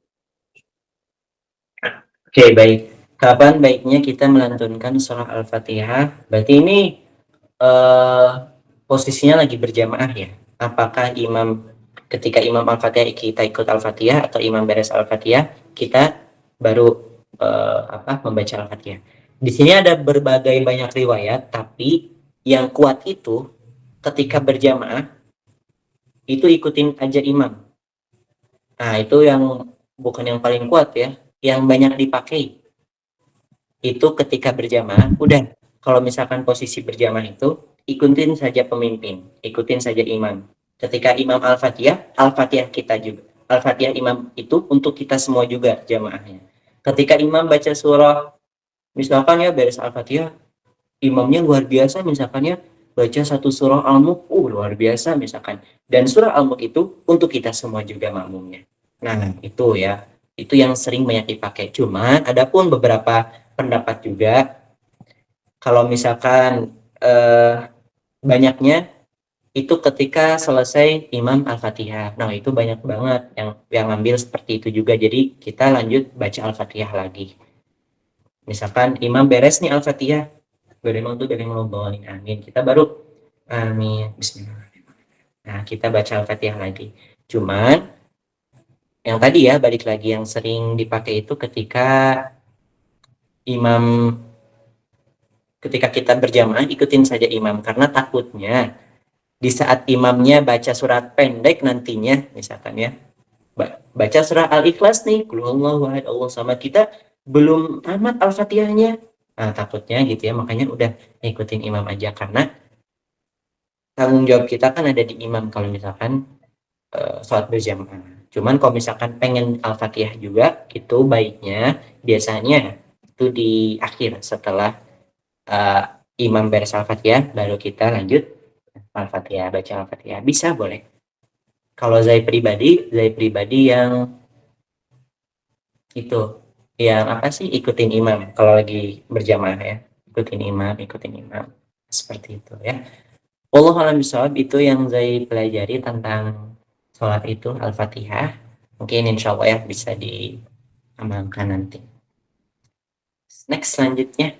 Oke, baik. Kapan baiknya kita melantunkan surah Al-Fatihah? Berarti ini eh, posisinya lagi berjamaah ya. Apakah ketika imam Al-Fatihah kita ikut Al-Fatihah, atau imam beres Al-Fatihah kita baru membaca Al-Fatihah. Di sini ada berbagai banyak riwayat, tapi yang kuat itu ketika berjamaah itu ikutin aja imam. Nah, itu yang bukan yang paling kuat ya, yang banyak dipakai itu ketika berjamaah. Udah, kalau misalkan posisi berjamaah itu ikutin saja pemimpin, ikutin saja imam. Ketika imam Al-Fatihah, Al-Fatihah kita juga. Al-Fatihah imam itu untuk kita semua juga jamaahnya. Ketika imam baca surah, misalkan ya beres Al-Fatihah, imamnya luar biasa, misalkan ya baca satu surah Al-Mulk, luar biasa misalkan. Dan surah Al-Mulk itu untuk kita semua juga makmumnya. Nah, itu ya. Itu yang sering banyak dipakai. Cuman ada pun beberapa pendapat juga, kalau misalkan banyaknya itu ketika selesai imam Al-Fatihah. Nah, itu banyak banget yang ngambil seperti itu juga. Jadi kita lanjut baca Al-Fatihah lagi. Misalkan imam beres nih Al-Fatihah, beremang tuh dari ngelombongin amin, kita baru amin bismillah. Nah, kita baca Al-Fatihah lagi. Cuman yang tadi ya, balik lagi, yang sering dipakai itu imam ketika kita berjamaah ikutin saja imam, karena takutnya di saat imamnya baca surat pendek nantinya, misalkan ya baca surah Al-Ikhlas nih, Qul huwallahu ahad, Allah sama, kita belum tamat Al-Fatihahnya. Nah, takutnya gitu ya, makanya udah ikutin imam aja, karena tanggung jawab kita kan ada di imam kalau misalkan sholat berjamaah. Cuman kalau misalkan pengen Al-Fatihah juga, itu baiknya biasanya itu di akhir, setelah uh, imam beres Al-Fatihah baru kita lanjut Al-Fatihah, baca Al-Fatihah, bisa boleh. Kalau Zai pribadi yang itu, yang apa sih, ikutin imam kalau lagi berjamaah ya, ikutin imam seperti itu ya. Wallahu a'lam bishawab, itu yang Zai pelajari tentang sholat itu Al-Fatihah. Mungkin insya Allah ya bisa diamalkan nanti. Next, selanjutnya.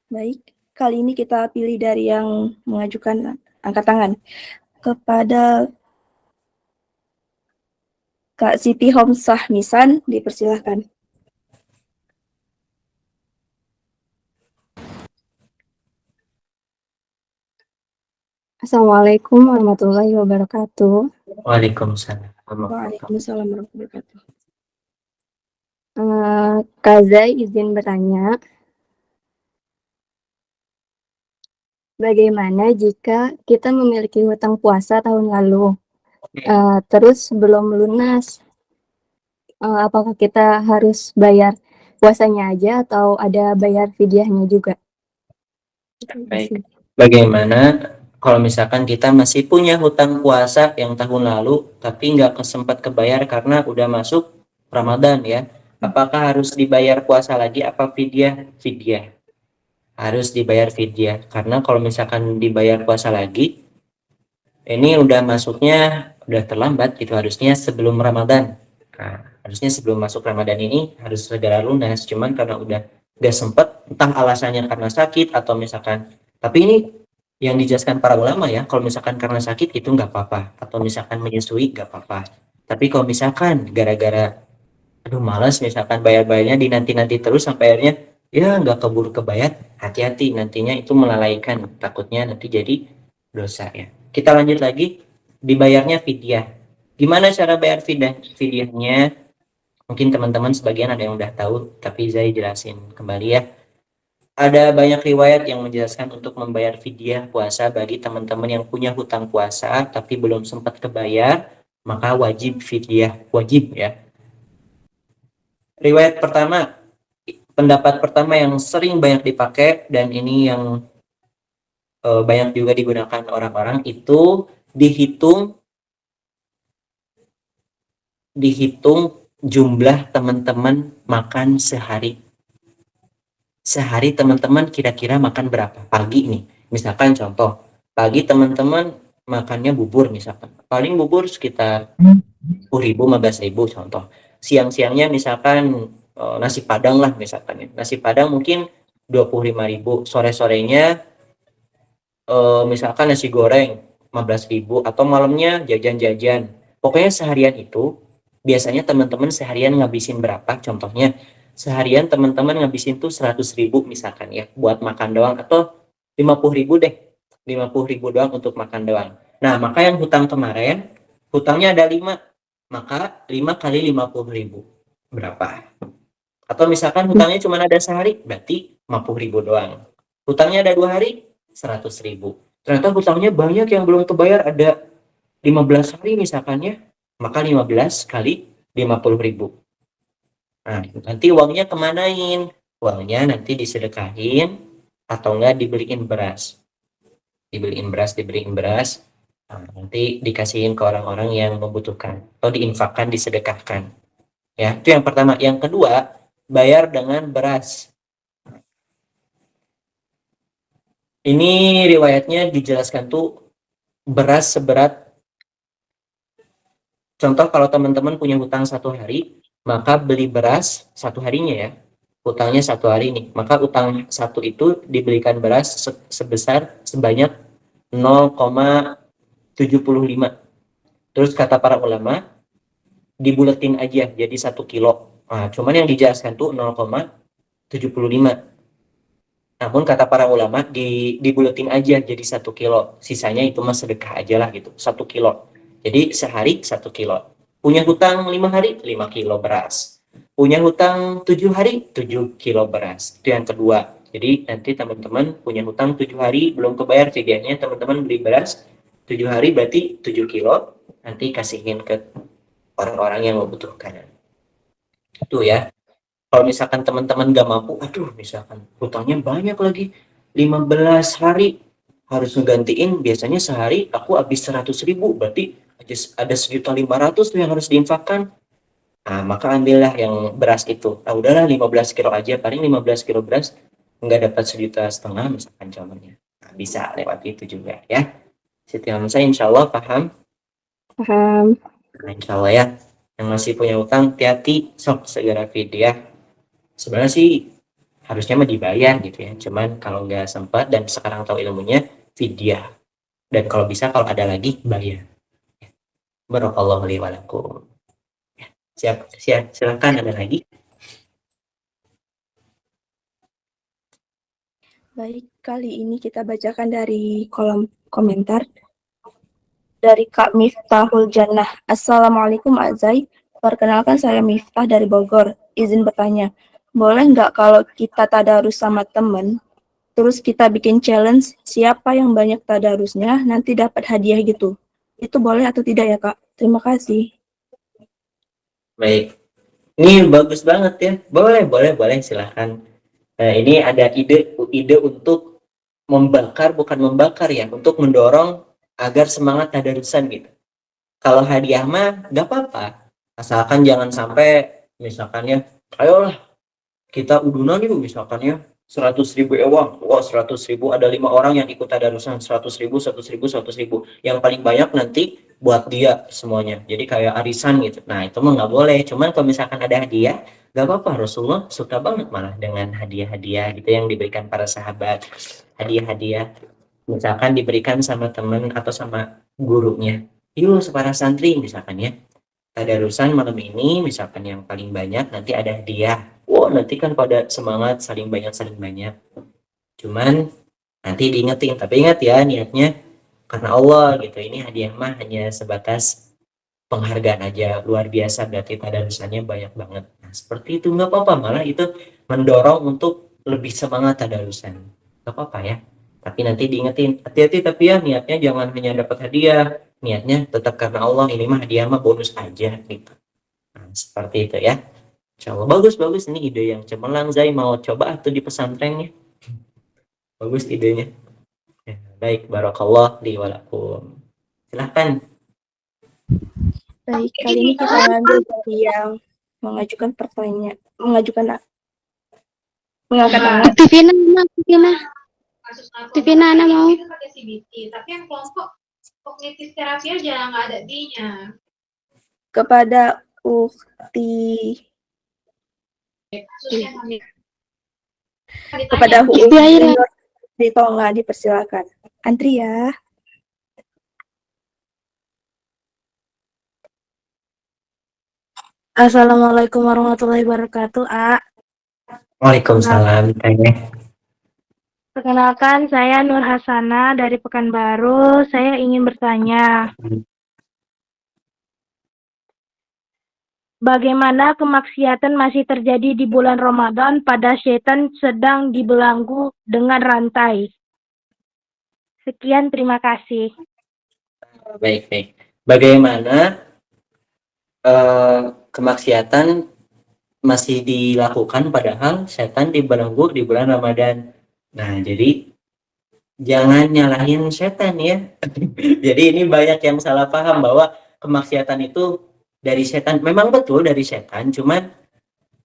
Baik, kali ini kita pilih dari yang mengajukan angkat tangan. Kepada Kak Siti Homsah Misan, dipersilahkan. Assalamualaikum warahmatullahi wabarakatuh. Waalaikumsalam. Waalaikumsalam warahmatullahi wabarakatuh. Kak Zai izin bertanya, bagaimana jika kita memiliki hutang puasa tahun lalu, terus belum lunas, apakah kita harus bayar puasanya aja atau ada bayar fidyahnya juga? Baik. Bagaimana kalau misalkan kita masih punya hutang puasa yang tahun lalu tapi nggak kesempat kebayar karena udah masuk Ramadan ya? Apakah harus dibayar puasa lagi apa fidyah? Fidyah. Harus dibayar fidyah, karena kalau misalkan dibayar puasa lagi, ini udah masuknya udah terlambat, itu harusnya sebelum Ramadan. Nah, harusnya sebelum masuk Ramadan ini harus segera lunas. Cuman karena udah gak sempet, entah alasannya karena sakit atau misalkan, tapi ini yang dijelaskan para ulama ya, kalau misalkan karena sakit itu nggak apa-apa, atau misalkan menyusui nggak apa-apa. Tapi kalau misalkan gara-gara aduh malas, misalkan bayar-bayarnya dinanti-nanti terus sampai akhirnya ya nggak keburu kebayar, hati-hati, nantinya itu melalaikan, takutnya nanti jadi dosa ya. Kita lanjut lagi, dibayarnya fidyah. Gimana cara bayar fidyahnya? Mungkin teman-teman sebagian ada yang udah tahu, tapi saya jelasin kembali ya. Ada banyak riwayat yang menjelaskan untuk membayar fidyah puasa bagi teman-teman yang punya hutang puasa tapi belum sempat kebayar. maka wajib fidyah, wajib ya. Riwayat pertama, pendapat pertama yang sering banyak dipakai dan ini yang banyak juga digunakan orang-orang itu dihitung jumlah teman-teman makan sehari. Sehari teman-teman kira-kira makan berapa? Pagi nih, misalkan contoh, pagi teman-teman makannya bubur misalkan. Paling bubur sekitar 10.000, 15.000 contoh. Siang-siangnya misalkan nasi padang lah misalkan ya. Nasi padang mungkin 25.000. Sore-sorenya misalkan nasi goreng 15.000 atau malamnya jajan-jajan. Pokoknya seharian itu biasanya teman-teman seharian ngabisin berapa? Contohnya seharian teman-teman ngabisin tuh 100.000 misalkan ya buat makan doang atau 50.000 deh. 50.000 doang untuk makan doang. Nah, maka yang hutang kemarin hutangnya ada 5, maka 5 kali 50.000 berapa? Atau misalkan hutangnya cuma ada sehari, berarti 50.000 doang. Hutangnya ada 2 hari, 100.000. Ternyata hutangnya banyak yang belum kebayar, ada 15 hari misalkan ya, maka 15 kali 50.000. Nah, nanti uangnya kemanain? Uangnya nanti disedekahin atau enggak dibeliin beras. Dibeliin beras, nah, nanti dikasihin ke orang-orang yang membutuhkan atau diinfakkan, disedekahkan. Ya, itu yang pertama. Yang kedua, bayar dengan beras. Ini riwayatnya dijelaskan tuh beras seberat, contoh kalau teman-teman punya hutang 1 hari, maka beli beras 1 harinya ya, hutangnya 1 hari nih, maka utang 1 itu dibelikan beras sebesar sebanyak 0,75. Terus kata para ulama, dibuletin aja jadi 1 kilo. Nah, cuman yang dijelaskan tuh 0,75. Namun kata para ulama dibuletin aja jadi 1 kilo. Sisanya itu mah sedekah aja lah gitu. 1 kilo. Jadi sehari 1 kilo. Punya hutang 5 hari, 5 kilo beras. Punya hutang 7 hari, 7 kilo beras. Itu yang kedua. Jadi nanti teman-teman punya hutang 7 hari belum kebayar fidyahnya, teman-teman beli beras 7 hari berarti 7 kilo. Nanti kasihin ke orang-orang yang membutuhkan. Itu ya. Kalau misalkan teman-teman gak mampu, aduh misalkan hutangnya banyak lagi, 15 hari harus ngegantiin, biasanya sehari aku habis 100.000, berarti ada 1.500.000 tuh yang harus diinfakkan. Nah, maka ambillah yang beras itu. Nah, udahlah 15 kilo aja, paling 15 kilo beras nggak dapat 1,5 juta misalkan contohnya. Nah, bisa lewat itu juga ya. Siti Hamzah insya Allah paham? Paham. Nah, insya Allah ya. Yang masih punya utang, hati-hati, sok segera fidyah. Sebenarnya sih harusnya mah dibayar gitu ya, cuman kalau nggak sempat dan sekarang tahu ilmunya, fidyah. Dan kalau bisa kalau ada lagi bayar. Barakallahu li wa lakum. Siap, silakan ada lagi. Baik, kali ini kita bacakan dari kolom komentar dari Kak Miftahul Jannah. Assalamualaikum Azai, perkenalkan saya Miftah dari Bogor. Izin bertanya, boleh nggak kalau kita tadarus sama temen, terus kita bikin challenge siapa yang banyak tadarusnya nanti dapat hadiah gitu. Itu boleh atau tidak ya Kak? Terima kasih. Baik, ini bagus banget ya. Boleh silahkan. Nah, ini ada ide untuk bukan membakar ya, untuk mendorong agar semangat tadarusan gitu. Kalau hadiah mah nggak apa-apa, asalkan jangan sampai misalkan ya, ayolah kita udunan yuk misalkan ya, 100.000 ewang, wah 100.000 ada 5 orang yang ikut tadarusan, 100.000, 100.000, 100.000, yang paling banyak nanti buat dia semuanya, jadi kayak arisan gitu. Nah itu mah nggak boleh, cuman kalau misalkan ada hadiah nggak apa-apa. Rasulullah suka banget malah dengan hadiah-hadiah gitu yang diberikan para sahabat. Hadiah-hadiah misalkan diberikan sama teman atau sama gurunya, yuk para santri misalkan ya, tadarusan malam ini misalkan yang paling banyak nanti ada hadiah. Wow, nanti kan pada semangat saling banyak. Cuman nanti diingetin, tapi ingat ya niatnya karena Allah gitu. Ini hadiah mah hanya sebatas penghargaan aja, luar biasa berarti tadarusannya banyak banget. Nah, seperti itu nggak apa-apa, malah itu mendorong untuk lebih semangat tadarusan. Nggak apa-apa ya. Tapi nanti diingetin, hati-hati tapi ya niatnya jangan hanya dapat hadiah, niatnya tetap karena Allah, ini mah hadiah mah bonus aja gitu. Nah, seperti itu ya. Insyaallah bagus ini ide yang cemerlang. Zai mau coba tuh di pesantrennya. Bagus idenya. Ya, baik, barakallah li walakum. Silahkan. Baik, kali ini kita lanjut dari yang mengajukan pertanyaan, mengangkat tangan. Tivina Ana mau. Tapi yang kelompok kognitif terapi aja nggak ada D-nya. Kepada Ukti, kepada Ukti Tonga dipersilakan. Antri ya. Assalamualaikum warahmatullahi wabarakatuh, A. Waalaikumsalam. Tanya. Perkenalkan, saya Nur Hasana dari Pekanbaru. Saya ingin bertanya, bagaimana kemaksiatan masih terjadi di bulan Ramadan pada setan sedang dibelenggu dengan rantai? Sekian, terima kasih. Baik. Bagaimana kemaksiatan masih dilakukan padahal setan dibelenggu di bulan Ramadan. Nah, jadi jangan nyalahin setan ya. Jadi ini banyak yang salah paham bahwa kemaksiatan itu dari setan. Memang betul dari setan, cuman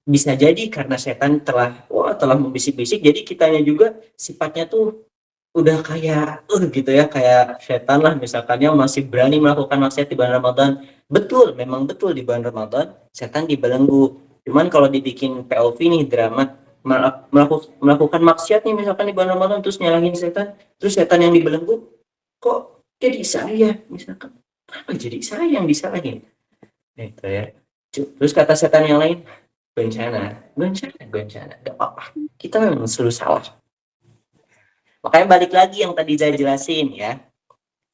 bisa jadi karena setan telah membisik-bisik, jadi kitanya juga sifatnya tuh udah kayak gitu ya, kayak setan lah misalkannya masih berani melakukan maksiat di bulan Ramadan. Memang betul di bulan Ramadan setan dibelenggu. Cuman kalau dibikin POV nih drama melakukan maksiat nih misalkan di bulan Ramadan terus nyalahin setan, terus setan yang dibelenggu kok jadi saya misalkan, kenapa jadi saya yang disalahin gitu ya. Terus kata setan yang lain, bencana, gak apa-apa, kita memang selalu salah. Makanya balik lagi yang tadi Zai jelasin ya.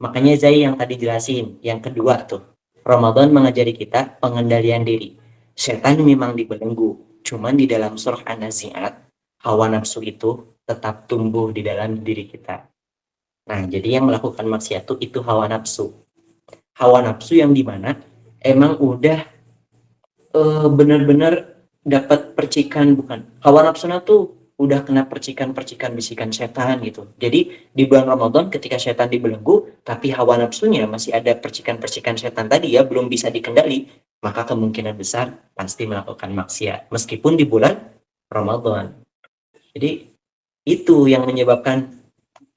Makanya Zai yang tadi jelasin. Yang kedua tuh, Ramadan mengajari kita pengendalian diri. Setan memang dibelenggu. Cuman di dalam surah An-Nazi'at, hawa nafsu itu tetap tumbuh di dalam diri kita. Nah, jadi yang melakukan maksiat itu hawa nafsu. Hawa nafsu yang dimana emang udah benar-benar dapat percikan, bukan. Hawa nafsunya tuh udah kena percikan-percikan bisikan setan gitu. Jadi di bulan Ramadan ketika setan dibelenggu, tapi hawa nafsunya masih ada percikan-percikan setan tadi ya, belum bisa dikendali, maka kemungkinan besar pasti melakukan maksiat meskipun di bulan Ramadan. Jadi itu yang menyebabkan,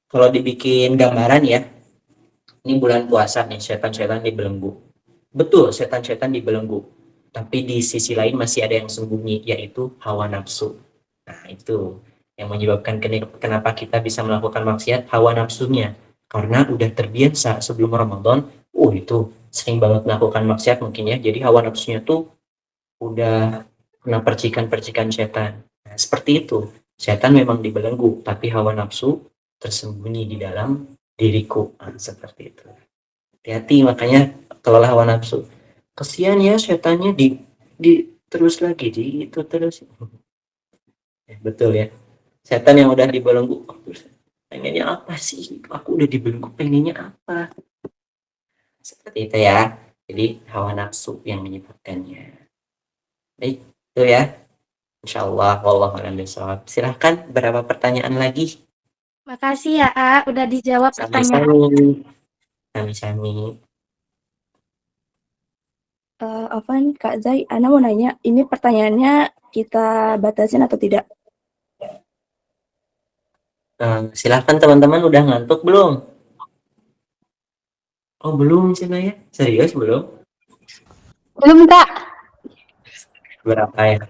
kalau dibikin gambaran ya, ini bulan puasa nih, setan-setan dibelenggu. Betul, setan-setan dibelenggu. Tapi di sisi lain masih ada yang sembunyi, yaitu hawa nafsu. Nah, itu yang menyebabkan kenapa kita bisa melakukan maksiat, hawa nafsunya. Karena udah terbiasa sebelum Ramadan, itu sering banget melakukan maksiat mungkin ya. Jadi hawa nafsunya tuh udah kena percikan-percikan setan. Nah, seperti itu. Setan memang dibelenggu, tapi hawa nafsu tersembunyi di dalam diriku. Nah, seperti itu. Hati-hati makanya kelola hawa nafsu. Kesian ya setannya di terus lagi di itu terus. Betul ya. Setan yang udah dibelenggu, pengennya apa sih? Aku udah dibelenggu, pengennya apa? Seperti itu ya. Jadi hawa nafsu yang menyebabkannya. Baik, itu ya. Insyaallah wallahu a'lam bishawab. Silahkan, berapa pertanyaan lagi? Makasih ya, A. Udah dijawab pertanyaan. Sami-sami. Afwan, Kak Zai, Ana mau nanya, ini pertanyaannya kita batasin atau tidak? Silahkan teman-teman, udah ngantuk belum? Oh belum sih ya? Serius belum? Belum, Kak. Berapa ya?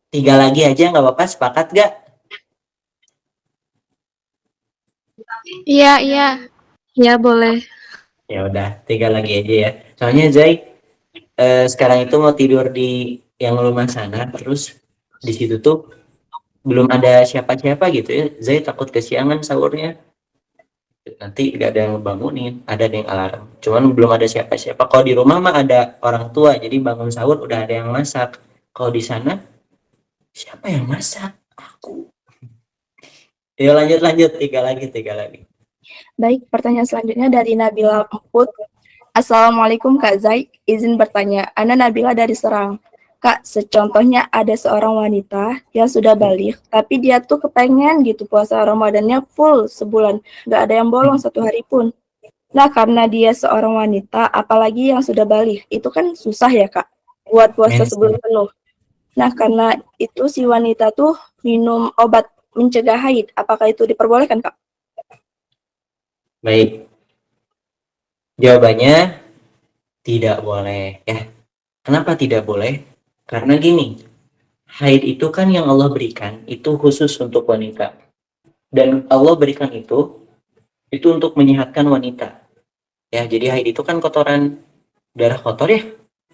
3 lagi aja nggak apa-apa, sepakat gak? Iya. Ya, boleh. Ya udah, 3 lagi aja ya. Soalnya Zai sekarang itu mau tidur di yang rumah sana, terus di situ tuh belum ada siapa-siapa gitu ya. Zai takut kesiangan sahurnya. Nanti gak ada yang bangunin, ada yang alarm. Cuman belum ada siapa-siapa. Kalau di rumah mah ada orang tua, jadi bangun sahur udah ada yang masak. Kalau di sana, siapa yang masak? Aku. Yuk lanjut, tiga lagi. Baik, pertanyaan selanjutnya dari Nabila Emput. Assalamualaikum Kak Zai, izin bertanya. Ana Nabila dari Serang. Kak, secontohnya ada seorang wanita yang sudah balik, tapi dia tuh kepengen gitu puasa Ramadannya full sebulan, nggak ada yang bolong satu hari pun. Nah, karena dia seorang wanita, apalagi yang sudah balik, itu kan susah ya Kak, buat puasa Mens. sebulan penuh. Nah, karena itu si wanita tuh minum obat mencegah haid, apakah itu diperbolehkan Kak? Baik, jawabannya tidak boleh ya. Kenapa tidak boleh? Karena gini, haid itu kan yang Allah berikan, itu khusus untuk wanita. Dan Allah berikan itu untuk menyehatkan wanita. Ya, jadi haid itu kan kotoran, darah kotor ya,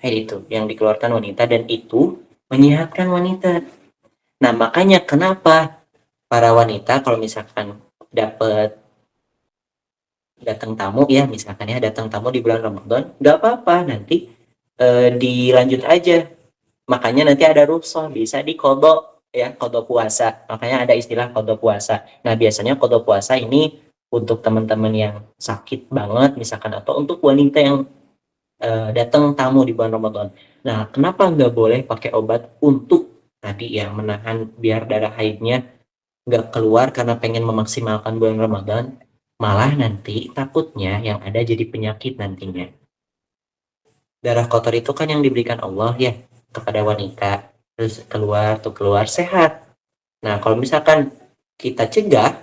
haid itu yang dikeluarkan wanita dan itu menyehatkan wanita. Nah, makanya kenapa para wanita kalau misalkan dapat datang tamu ya, misalkan ya datang tamu di bulan Ramadan, nggak apa-apa, nanti dilanjut aja. Makanya nanti ada rukhsah, bisa dikodok ya, kodok puasa. Makanya ada istilah kodok puasa. Nah, biasanya kodok puasa ini untuk teman-teman yang sakit banget misalkan, atau untuk wanita yang datang tamu di bulan Ramadan. Nah, kenapa nggak boleh pakai obat untuk tadi ya menahan biar darah haidnya nggak keluar karena pengen memaksimalkan bulan Ramadan, malah nanti takutnya yang ada jadi penyakit nantinya. Darah kotor itu kan yang diberikan Allah ya kepada wanita, terus keluar sehat. Nah, kalau misalkan kita cegah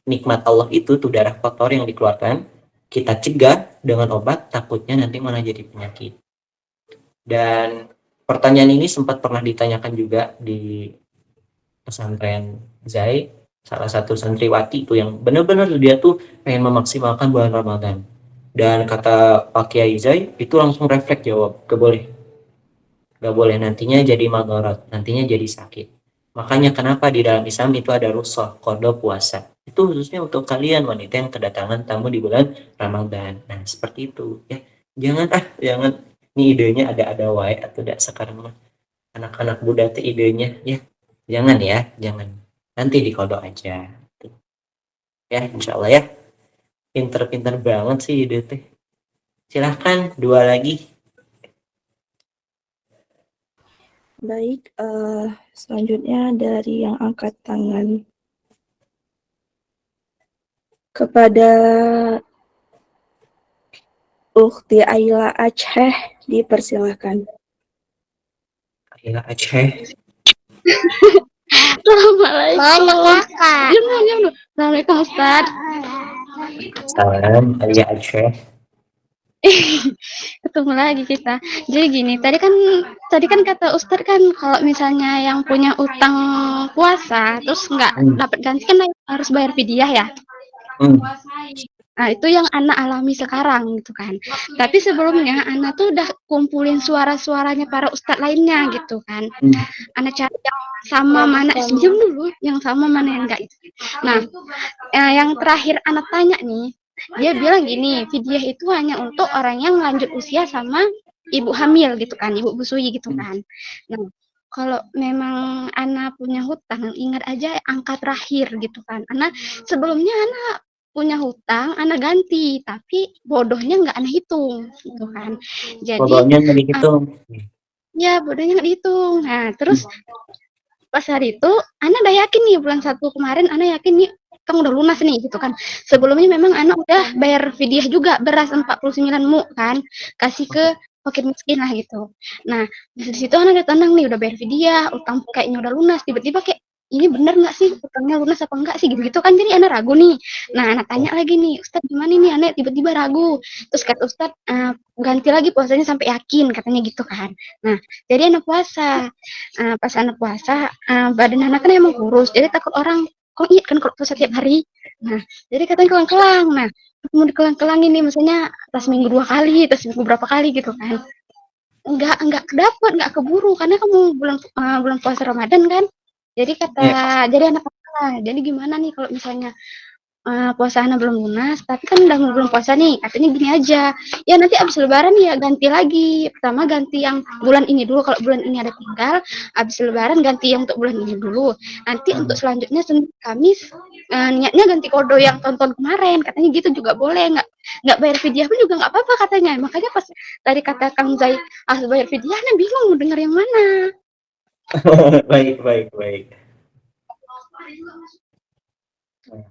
nikmat Allah itu tuh darah kotor yang dikeluarkan, kita cegah dengan obat, takutnya nanti malah jadi penyakit. Dan pertanyaan ini sempat pernah ditanyakan juga di pesantren Zai, salah satu santriwati itu yang benar-benar dia tuh pengen memaksimalkan bulan Ramadan. Dan kata Pak Kiai Zai itu langsung refleks jawab, gak boleh nantinya jadi madharat, nantinya jadi sakit. Makanya kenapa di dalam Islam itu ada rukhsah, qada puasa. Itu khususnya untuk kalian wanita yang kedatangan tamu di bulan Ramadan. Nah, seperti itu ya. Jangan ini idenya ada wae atau tidak sekarang mah. Anak-anak muda teh idenya ya. Jangan. Nanti dikodok aja. Ya, insya Allah ya. Pinter-pinter banget sih ide teh. Silahkan, dua lagi. Baik, selanjutnya dari yang angkat tangan. Kepada Ukhti Aila Aceh, dipersilakan. Aila Aceh. Assalamualaikum. Diam. Assalamualaikum Ustaz. Salam, Aila Aceh. Ketemu lagi kita. Jadi gini, tadi kan kata Ustaz kan kalau misalnya yang punya utang puasa terus nggak dapat ganti kan harus bayar fidyah ya. Nah, itu yang Ana alami sekarang gitu kan. Tapi sebelumnya Ana tuh udah kumpulin suara-suaranya para ustadz lainnya gitu kan. Ana cari yang sama mana, diam dulu, yang sama mana yang enggak. Nah, yang terakhir Ana tanya nih, dia bilang gini, fidyah itu hanya untuk orang yang lanjut usia sama ibu hamil gitu kan, ibu busui gitu kan. Nah, kalau memang Ana punya hutang, ingat aja angka terakhir gitu kan. Sebelumnya Ana punya hutang, Ana ganti, tapi bodohnya nggak Ana hitung, gitu kan. Jadi bodohnya nggak dihitung. Ya, bodohnya nggak dihitung. Nah, terus pas hari itu, Ana udah yakin nih bulan 1 kemarin, Ana yakin nih utang udah lunas nih, gitu kan. Sebelumnya memang Ana udah bayar fidyah juga beras 49 mu kan, kasih ke fakir miskin lah gitu. Nah, di situ Ana udah tenang nih, udah bayar fidyah, utang kayaknya udah lunas, tiba-tiba kayak ini bener nggak sih utangnya lunas apa enggak sih gitu kan, jadi Ana ragu nih. Nah, Ana tanya lagi nih, Ustadz gimana nih, Ana tiba-tiba ragu. Terus kata Ustadz, ganti lagi puasanya sampai yakin, katanya gitu kan. Nah, jadi Ana puasa. Pas Ana puasa, badan Ana kan emang kurus, jadi takut orang kok iya kan kalau puasa tiap hari. Nah, jadi katanya kelang-kelang. Nah, mau dikelang-kelang ini misalnya tas minggu 2 kali, tas minggu berapa kali gitu kan. Enggak kedapet, enggak keburu karena kamu bulan puasa Ramadan kan. Jadi jadi anak jadi gimana nih kalau misalnya puasa Ana belum lunas, tapi kan udah mau belum puasa nih, katanya gini aja, ya nanti abis lebaran ya ganti lagi, pertama ganti yang bulan ini dulu, kalau bulan ini ada tinggal, abis lebaran ganti yang untuk bulan ini dulu, nanti untuk selanjutnya Senin Kamis, niatnya ganti kodo yang tonton kemarin, katanya gitu juga boleh, nggak bayar fidyah pun juga nggak apa-apa katanya, makanya pas tadi kata Kang Zai harus bayar fidyah, Ana bingung mau denger yang mana. Baik, baik, baik.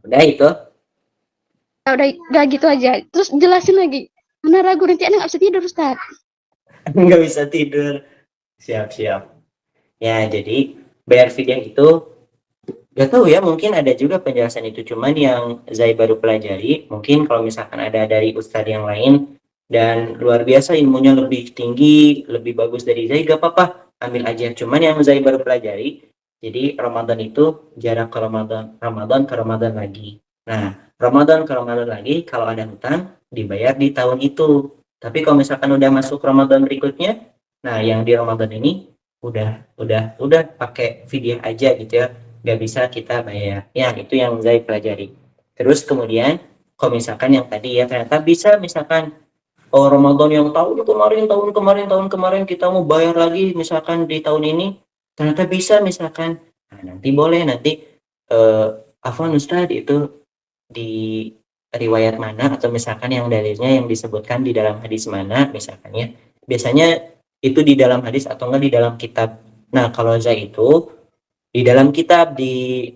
Udah itu. Udah gitu aja, terus jelasin lagi, Ana ragu nanti Ana nggak bisa tidur Ustaz. Nggak bisa tidur. Siap. Ya, jadi bayar fidyah itu nggak tahu ya, mungkin ada juga penjelasan itu, cuman yang Zai baru pelajari, mungkin kalau misalkan ada dari ustadz yang lain dan luar biasa ilmunya lebih tinggi, lebih bagus dari Zai, gak apa-apa, ambil aja. Cuman yang Zai baru pelajari, jadi Ramadan itu jarak ke Ramadan ke Ramadan lagi. Nah, Ramadan ke Ramadan lagi, kalau ada hutang dibayar di tahun itu. Tapi kalau misalkan udah masuk Ramadan berikutnya, nah yang di Ramadan ini udah pakai fidyah aja gitu ya, nggak bisa kita bayar. Ya, itu yang Zai pelajari. Terus kemudian kalau misalkan yang tadi ya ternyata bisa, misalkan Ramadan yang tahun kemarin kita mau bayar lagi misalkan di tahun ini, ternyata bisa misalkan, nah, nanti boleh, nanti Afwan Ustadz itu di riwayat mana, atau misalkan yang dalilnya yang disebutkan di dalam hadis mana misalkan ya, biasanya itu di dalam hadis atau enggak di dalam kitab. Nah, kalau Zai itu di dalam kitab, di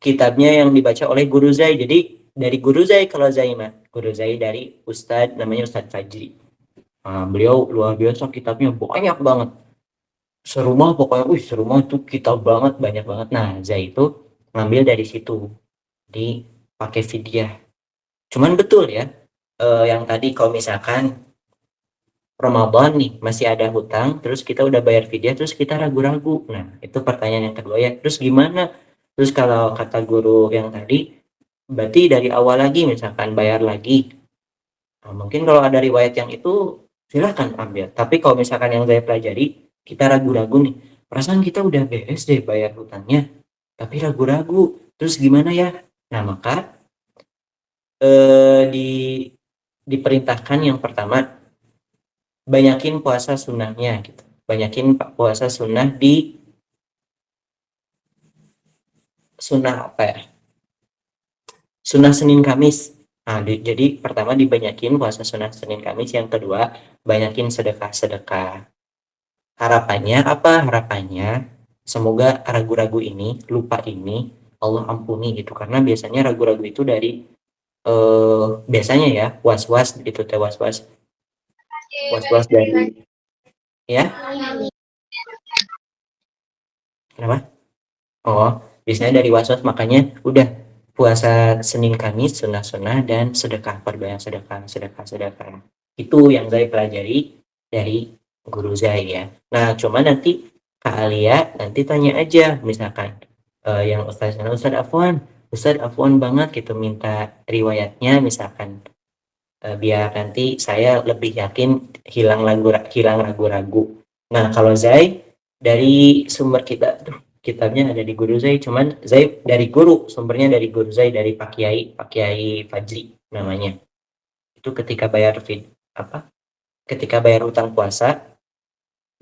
kitabnya yang dibaca oleh guru Zai. Jadi dari guru Zai, kalau Zai mah guru Zai dari Ustadz, namanya Ustadz Fajri. Nah, beliau luar biasa, kitabnya banyak banget, serumah pokoknya, serumah itu kitab banget, banyak banget. Nah, Zai itu ngambil dari situ, dipakai fidyah. Cuman betul ya, yang tadi kalau misalkan Ramadan nih masih ada hutang, terus kita udah bayar fidyah, terus kita ragu-ragu. Nah, itu pertanyaan yang kedua ya. Terus gimana? Terus kalau kata guru yang tadi, berarti dari awal lagi misalkan bayar lagi. Nah, mungkin kalau ada riwayat yang itu silahkan ambil. Tapi kalau misalkan yang saya pelajari, kita ragu-ragu nih. Perasaan kita udah beres deh bayar hutangnya, tapi ragu-ragu. Terus gimana ya? Nah, maka diperintahkan yang pertama, banyakin puasa sunnahnya gitu. Banyakin puasa sunnah di sunnah apa ya? Sunnah Senin Kamis. Nah, jadi pertama dibanyakin puasa sunnah Senin Kamis, yang kedua banyakin sedekah-sedekah. Harapannya apa? Harapannya semoga ragu-ragu ini, lupa ini Allah ampuni gitu. Karena biasanya ragu-ragu itu dari biasanya ya was-was gitu, was-was dari ya. Kenapa? Oh, biasanya dari was-was, makanya udah puasa Senin Kamis sunnah-sunnah dan sedekah, perbanyak sedekah. Itu yang saya pelajari dari guru Zai ya. Nah, cuma nanti Kak Alia nanti tanya aja, misalkan yang Ustadz Afwan banget gitu, minta riwayatnya misalkan, biar nanti saya lebih yakin, hilang ragu-ragu. Nah, kalau Zai dari sumber kitabnya ada di guru Zai, cuman Zai dari guru, sumbernya dari guru Zai, dari Pak Kiai Fajri namanya. Itu ketika bayar hutang puasa,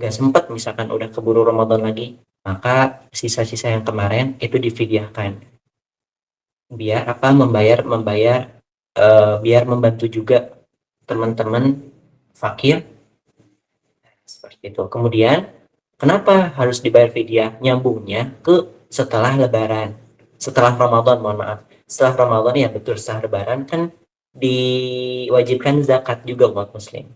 gak sempet misalkan udah keburu Ramadan lagi, maka sisa-sisa yang kemarin itu difidyahkan. Biar biar membantu juga teman-teman fakir seperti itu. Kemudian kenapa harus dibayar fidyah? Nyambungnya ke setelah Lebaran, setelah Ramadan, mohon maaf, setelah Ramadan ya, betul, setelah Lebaran kan diwajibkan zakat juga umat muslim.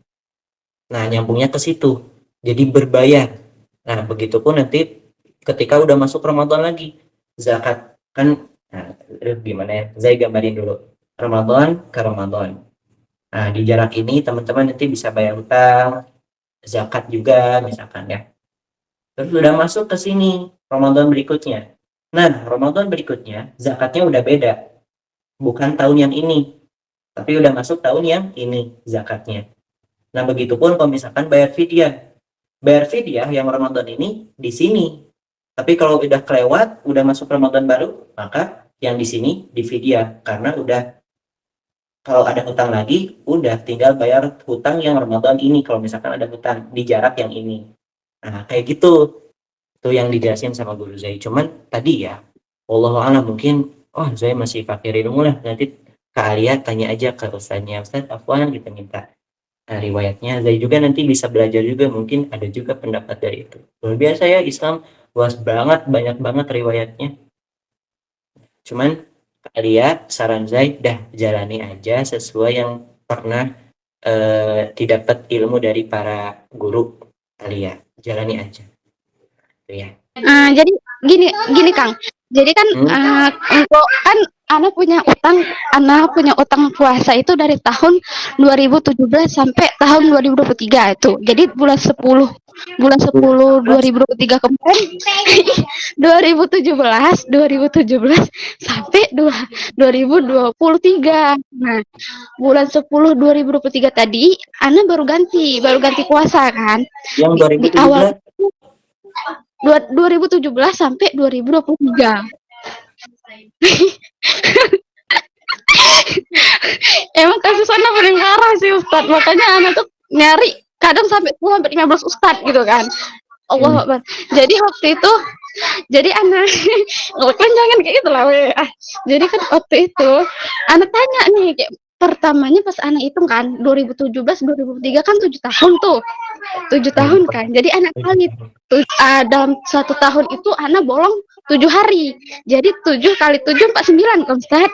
Nah, nyambungnya ke situ, jadi berbayar. Nah, begitupun nanti ketika udah masuk Ramadan lagi, zakat kan, nah, gimana ya, saya gambarin dulu Ramadan ke Ramadan. Nah, di jarak ini teman-teman nanti bisa bayar hutang, zakat juga misalkan ya. Terus udah masuk ke sini Ramadan berikutnya. Nah, Ramadan berikutnya zakatnya udah beda. Bukan tahun yang ini, tapi udah masuk tahun yang ini zakatnya. Nah, begitupun kalau misalkan bayar fidyah. Bayar fidyah yang Ramadan ini di sini. Tapi kalau udah kelewat, udah masuk Ramadan baru, maka yang di sini di fidyah karena udah kalau ada hutang lagi udah tinggal bayar hutang yang Ramadan ini kalau misalkan ada hutang di jarak yang ini. Nah, kayak gitu. Itu yang dijelasin sama guru Zai. Cuman tadi ya, wallahu a'lam mungkin Zai masih fakir ilmu lah. Nanti Kak Alia tanya aja ke Ustaznya, Ustaz Afwan kita minta riwayatnya. Zai juga nanti bisa belajar juga, mungkin ada juga pendapat dari itu. Luar biasa ya Islam, luas banget, banyak banget riwayatnya. Cuman Kak Alia, saran Zai, dah jalani aja sesuai yang pernah didapat ilmu dari para guru Alia. Jalani aja. Ya. Jadi gini Kang. Jadi kan untuk kan anak punya utang puasa itu dari tahun 2017 sampai tahun 2023 itu. Jadi bulan 10 2023 kemarin 2017 sampai 2023. Nah, bulan 10 2023 tadi anak baru ganti puasa kan. Yang Di awal 2017 sampai 2023. Emang kasus anak paling parah sih Ustadz, makanya anak tuh nyari kadang sampai 15 Ustadz gitu kan. Allah Akbar. Jadi waktu itu anak kan jangan kayak gitu lah jadi kan waktu itu anak tanya nih kayak pertamanya pas anak hitung kan 2017 2003 kan 7 tahun tuh 7 tahun kan, jadi anak kali dalam 1 tahun itu anak bolong 7 hari, jadi 7 kali 7 49 kan Ustaz.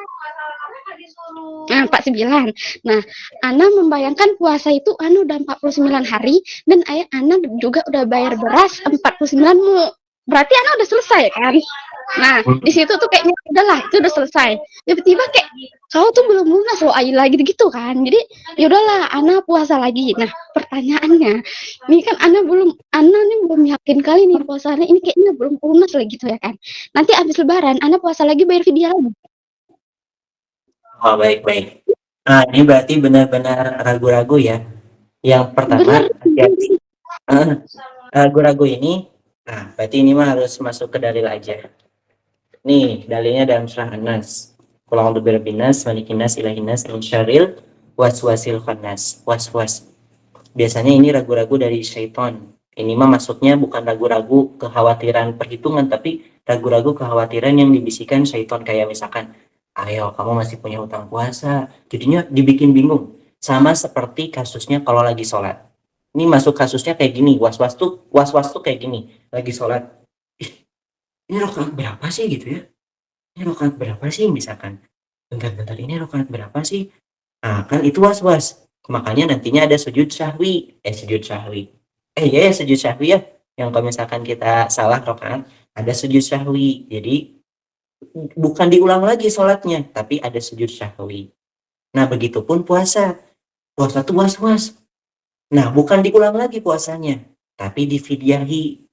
Nah, 49. Nah, Ana membayangkan puasa itu Ana udah 49 hari dan ayah Ana juga udah bayar beras 49 mu. Berarti Ana udah selesai kan? Nah, di situ tuh kayaknya udahlah, itu udah selesai. Tiba-tiba kayak kau tuh belum lunas loh Ayla gitu kan. Jadi ya udahlah Ana puasa lagi. Nah, pertanyaannya, ini kan Ana nih belum yakin kali nih puasanya ini kayaknya belum lunas lagi gitu ya kan. Nanti habis lebaran Ana puasa lagi bayar fidyah lagi. Oh, baik. Nah, ini berarti benar-benar ragu-ragu ya. Yang pertama, hati-hati. Ragu-ragu ini, berarti ini mah harus masuk ke dalil aja. Nih, dalilnya dalam surah An-Nas. Qul a'udzu birabbin nas, malikin nas, ilahin nas, min syarril waswasil khannas. Was-was. Biasanya ini ragu-ragu dari syaitan. Ini mah maksudnya bukan ragu-ragu kekhawatiran perhitungan, tapi ragu-ragu kekhawatiran yang dibisikkan syaitan, kayak misalkan ayo kamu masih punya hutang puasa, jadinya dibikin bingung. Sama seperti kasusnya kalau lagi sholat. Ini masuk kasusnya kayak gini, was-was tuh kayak gini, lagi sholat. Ini rakaat berapa sih gitu ya? Ini rakaat berapa sih misalkan? Bentar, ini rakaat berapa sih? Nah, kan itu was-was. Makanya nantinya ada sujud syahwi. Sujud syahwi ya. Yang kalau misalkan kita salah rakaat, ada sujud syahwi. Jadi bukan diulang lagi sholatnya, tapi ada sujud syahwi. Nah, begitupun puasa tuh was-was. Nah, bukan diulang lagi puasanya, tapi difidyahi.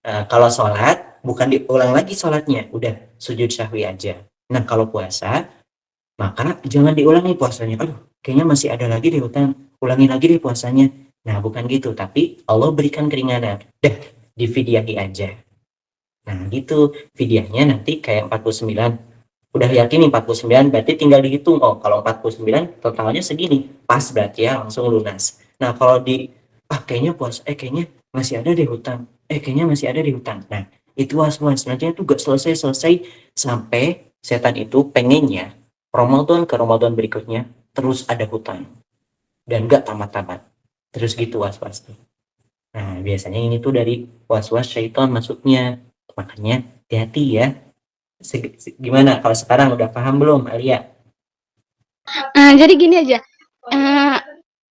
Kalau sholat, bukan diulang lagi sholatnya, udah sujud syahwi aja. Nah, kalau puasa, maka jangan diulangi puasanya. Aduh, kayaknya masih ada lagi deh hutang, ulangi lagi deh puasanya. Nah, bukan gitu, tapi Allah berikan keringanan. Dah, difidyahi aja. Nah, gitu. Fidyahnya nanti kayak 49. Udah yakin nih 49, berarti tinggal dihitung. Oh, kalau 49 totalnya segini. Pas berarti ya, langsung lunas. Nah, kalau kayaknya kayaknya masih ada deh hutang. Kayaknya masih ada di hutang. Nah, itu was-was. Nanti itu gak selesai sampai setan itu pengennya Ramadan ke Ramadan berikutnya terus ada hutang. Dan gak tamat-tamat. Terus gitu was-was. Nah, biasanya ini tuh dari was-was syaitan masuknya. Makanya hati-hati ya. Gimana kalau sekarang udah paham belum Alia? Jadi gini aja.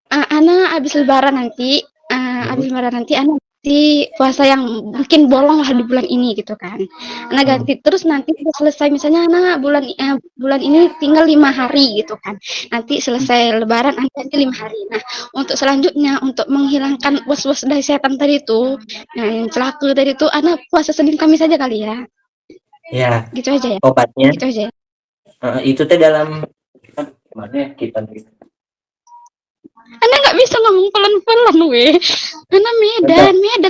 Ana habis lebaran nanti Ana ganti puasa yang mungkin bolong lah di bulan ini gitu kan. Ana ganti terus nanti udah selesai misalnya Ana bulan ini tinggal 5 hari gitu kan. Nanti selesai lebaran Ana ganti 5 hari. Nah, untuk selanjutnya untuk menghilangkan was-was dari setan tadi itu, yang celaka tadi itu Ana puasa Senin Kamis saja kali ya. Ya. Gitu aja ya. Obatnya. Gitu aja. Itu teh dalam gimana kita Ana nggak bisa ngomong pelan-pelan weh. Ana Medan nih.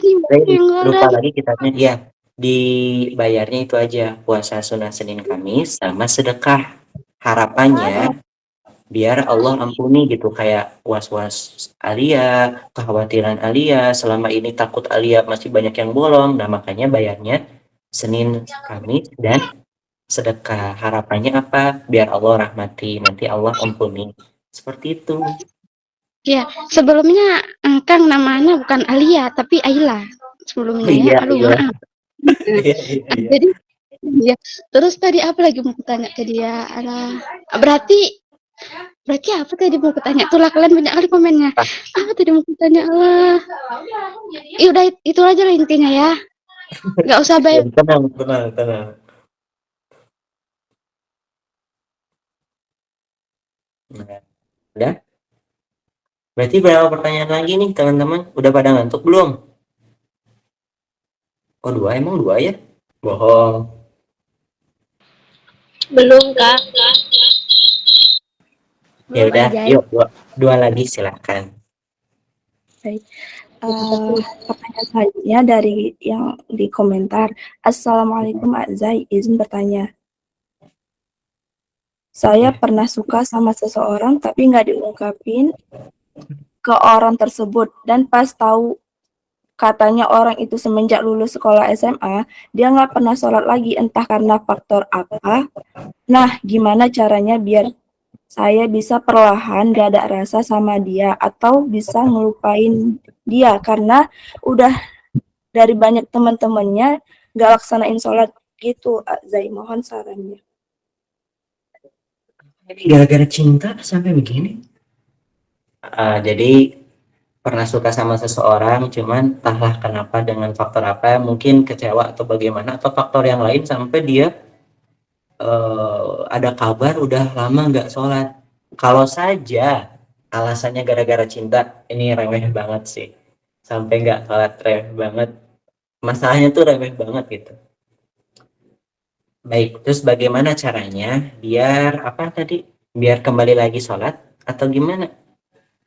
Lupa lagi kitabnya. Iya. dibayarnya itu aja, puasa sunnah Senin Kamis sama sedekah. Harapannya biar Allah ampuni gitu, kayak was-was Alia, kekhawatiran Alia, selama ini takut Alia masih banyak yang bolong. Nah, makanya bayarnya Senin, Kamis, dan sedekah. Harapannya apa? Biar Allah rahmati, nanti Allah ampuni. Seperti itu. Ya, sebelumnya Kang namanya bukan Alia tapi Aila sebelumnya ya. Iya, Aduh, iya. maaf. Iya, iya, iya. Jadi ya, terus tadi apa lagi mau kutanya ke dia? Berarti apa tadi mau kutanya? Itulah kalian banyak kali komennya. Ah. Apa tadi mau kutanya? Allah. Ya udah itu aja lah intinya ya. Nggak usah bayar. Tenang, tenang, tenang. Nah, udah? Berarti berapa pertanyaan lagi nih teman-teman? Udah pada ngantuk belum? Oh, dua, emang dua ya? Bohong. Belum, Kak. Ya udah, yuk dua lagi silakan. Pertanyaan selanjutnya dari yang di komentar. Assalamualaikum Azai, izin bertanya. Saya pernah suka sama seseorang tapi nggak diungkapin ke orang tersebut, dan pas tahu katanya orang itu semenjak lulus sekolah SMA, dia nggak pernah sholat lagi, entah karena faktor apa. Nah, gimana caranya biar saya bisa perlahan gak ada rasa sama dia, atau bisa ngelupain dia karena udah dari banyak teman-temannya gak laksanain sholat gitu. Zai, mohon sarannya. Gara-gara cinta sampai begini? Jadi pernah suka sama seseorang, cuman entahlah kenapa, dengan faktor apa, mungkin kecewa atau bagaimana, atau faktor yang lain sampai dia ada kabar udah lama nggak sholat. Kalau saja alasannya gara-gara cinta, ini remeh banget sih. Sampai nggak sholat, remeh banget. Masalahnya tuh remeh banget gitu. Baik, terus bagaimana caranya biar apa tadi? Biar kembali lagi sholat atau gimana?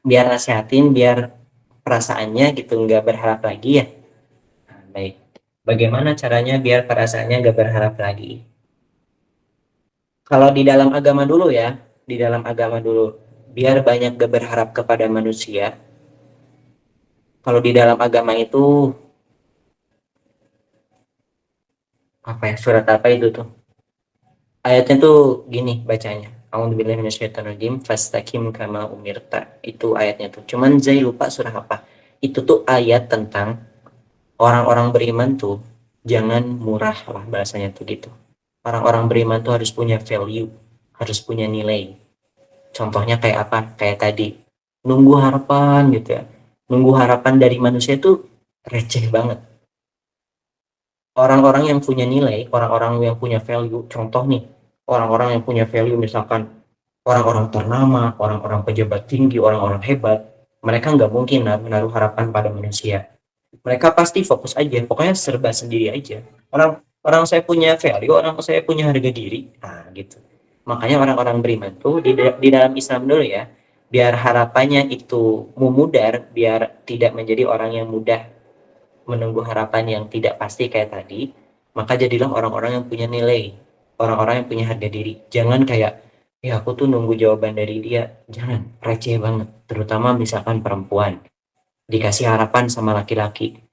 Biar nasihatin, biar perasaannya gitu nggak berharap lagi ya. Nah, baik, bagaimana caranya biar perasaannya nggak berharap lagi? Kalau di dalam agama dulu ya, di dalam agama dulu, biar banyak gak berharap kepada manusia. Kalau di dalam agama itu apa ya, surat apa itu tuh? Ayatnya tuh gini bacanya. A'udzubillahi minasyaitonirrajim, fastaqim kama umirta. Itu ayatnya tuh. Cuman Zai lupa surah apa. Itu tuh ayat tentang orang-orang beriman tuh jangan murah lah, bahasanya tuh gitu. Orang-orang beriman tuh harus punya value, harus punya nilai. Contohnya kayak apa? Kayak tadi, nunggu harapan gitu ya. Nunggu harapan dari manusia itu receh banget. Orang-orang yang punya nilai, orang-orang yang punya value, contoh nih, orang-orang yang punya value misalkan orang-orang ternama, orang-orang pejabat tinggi, orang-orang hebat, mereka nggak mungkin menaruh harapan pada manusia. Mereka pasti fokus aja, pokoknya serba sendiri aja. Orang saya punya value, orang saya punya harga diri, nah gitu. Makanya orang-orang beriman tuh di dalam Islam dulu ya, biar harapannya itu memudar, biar tidak menjadi orang yang mudah menunggu harapan yang tidak pasti kayak tadi, maka jadilah orang-orang yang punya nilai, orang-orang yang punya harga diri. Jangan kayak, ya aku tuh nunggu jawaban dari dia, jangan, receh banget. Terutama misalkan perempuan, dikasih harapan sama laki-laki,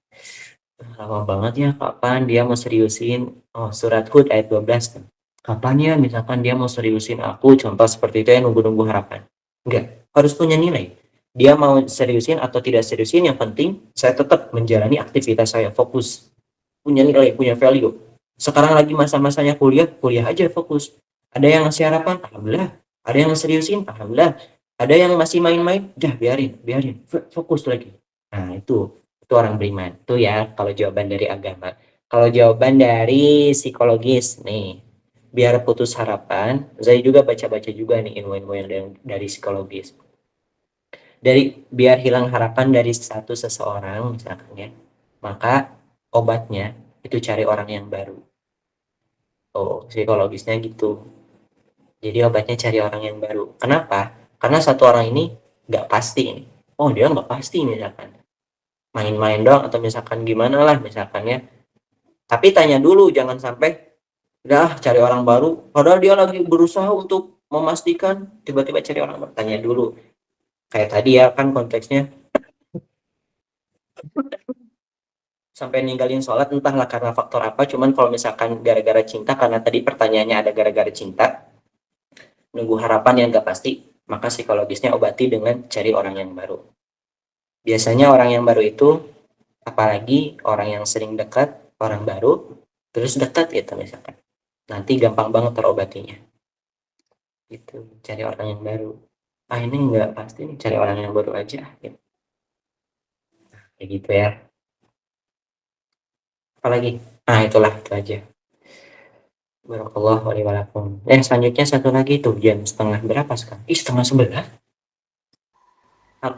lama banget ya, kapan dia mau seriusin? Oh, surat Hud ayat 12 kan. Kapan ya misalkan dia mau seriusin aku, contoh seperti itu ya, nunggu-nunggu harapan. Enggak, harus punya nilai. Dia mau seriusin atau tidak seriusin, yang penting saya tetap menjalani aktivitas saya, fokus. Punya nilai, punya value. Sekarang lagi masa-masanya kuliah, kuliah aja fokus. Ada yang ngasih harapan, alhamdulillah. Ada yang seriusin, alhamdulillah. Ada yang masih main-main, udah biarin. Fokus lagi. Nah, itu orang beriman. Itu ya kalau jawaban dari agama. Kalau jawaban dari psikologis nih, biar putus harapan, saya juga baca-baca juga nih ilmu-ilmu yang dari psikologis. Biar hilang harapan dari satu seseorang misalkan ya, maka obatnya itu cari orang yang baru. Oh, psikologisnya gitu. Jadi obatnya cari orang yang baru. Kenapa? Karena satu orang ini nggak pasti ini. Oh, dia nggak pasti misalkan main-main doang, atau misalkan gimana lah misalkan ya, Tapi tanya dulu, jangan sampai udah cari orang baru padahal dia lagi berusaha untuk memastikan, tiba-tiba cari orang baru. Tanya dulu. Kayak tadi ya kan konteksnya sampai ninggalin sholat entahlah karena faktor apa, cuman kalau misalkan gara-gara cinta, karena tadi pertanyaannya ada gara-gara cinta, nunggu harapan yang gak pasti, maka psikologisnya obati dengan cari orang yang baru. Biasanya orang yang baru itu, apalagi orang yang sering dekat, orang baru terus dekat gitu misalkan, nanti gampang banget terobatinya gitu. Cari orang yang baru, ini nggak pasti nih, cari orang yang baru aja gitu. Kayak gitu ya. Apalagi itulah, itu aja. Barakallahu li wa lakum. Selanjutnya satu lagi tuh, jam setengah berapa sekarang? 10:30.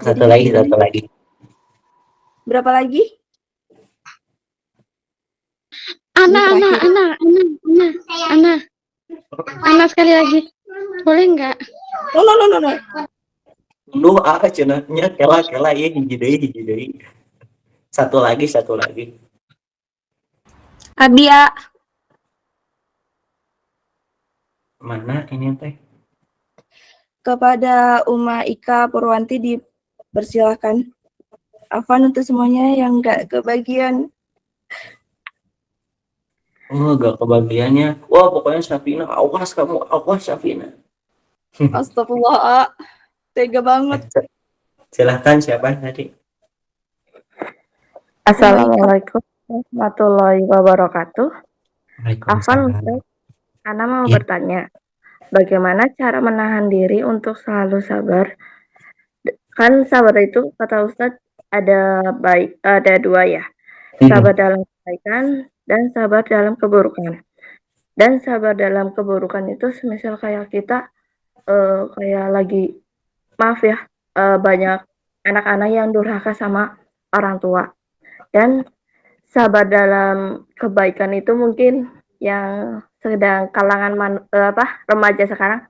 Satu lagi. Berapa lagi? Ana sekali lagi. Boleh nggak? No. Lu cenahnya kela ya, hiji deui. Satu lagi. Abia. Mana ini teh? Kepada Uma Ika Purwanti dipersilakan. Afan untuk semuanya yang nggak kebagian. Gak kebagiannya. Wah, pokoknya Syafina, awas kamu, Syafina. Astagfirullah, tega banget. Silahkan, siapa tadi? Assalamualaikum warahmatullahi wabarakatuh. Afan, Ana mau bertanya, bagaimana cara menahan diri untuk selalu sabar? Kan sabar itu kata Ustadz ada dua ya, sabar dalam kebaikan dan sabar dalam keburukan. Dan sabar dalam keburukan itu semisal kayak kita kayak lagi, maaf ya, banyak anak-anak yang durhaka sama orang tua. Dan sabar dalam kebaikan itu mungkin yang sedang kalangan remaja sekarang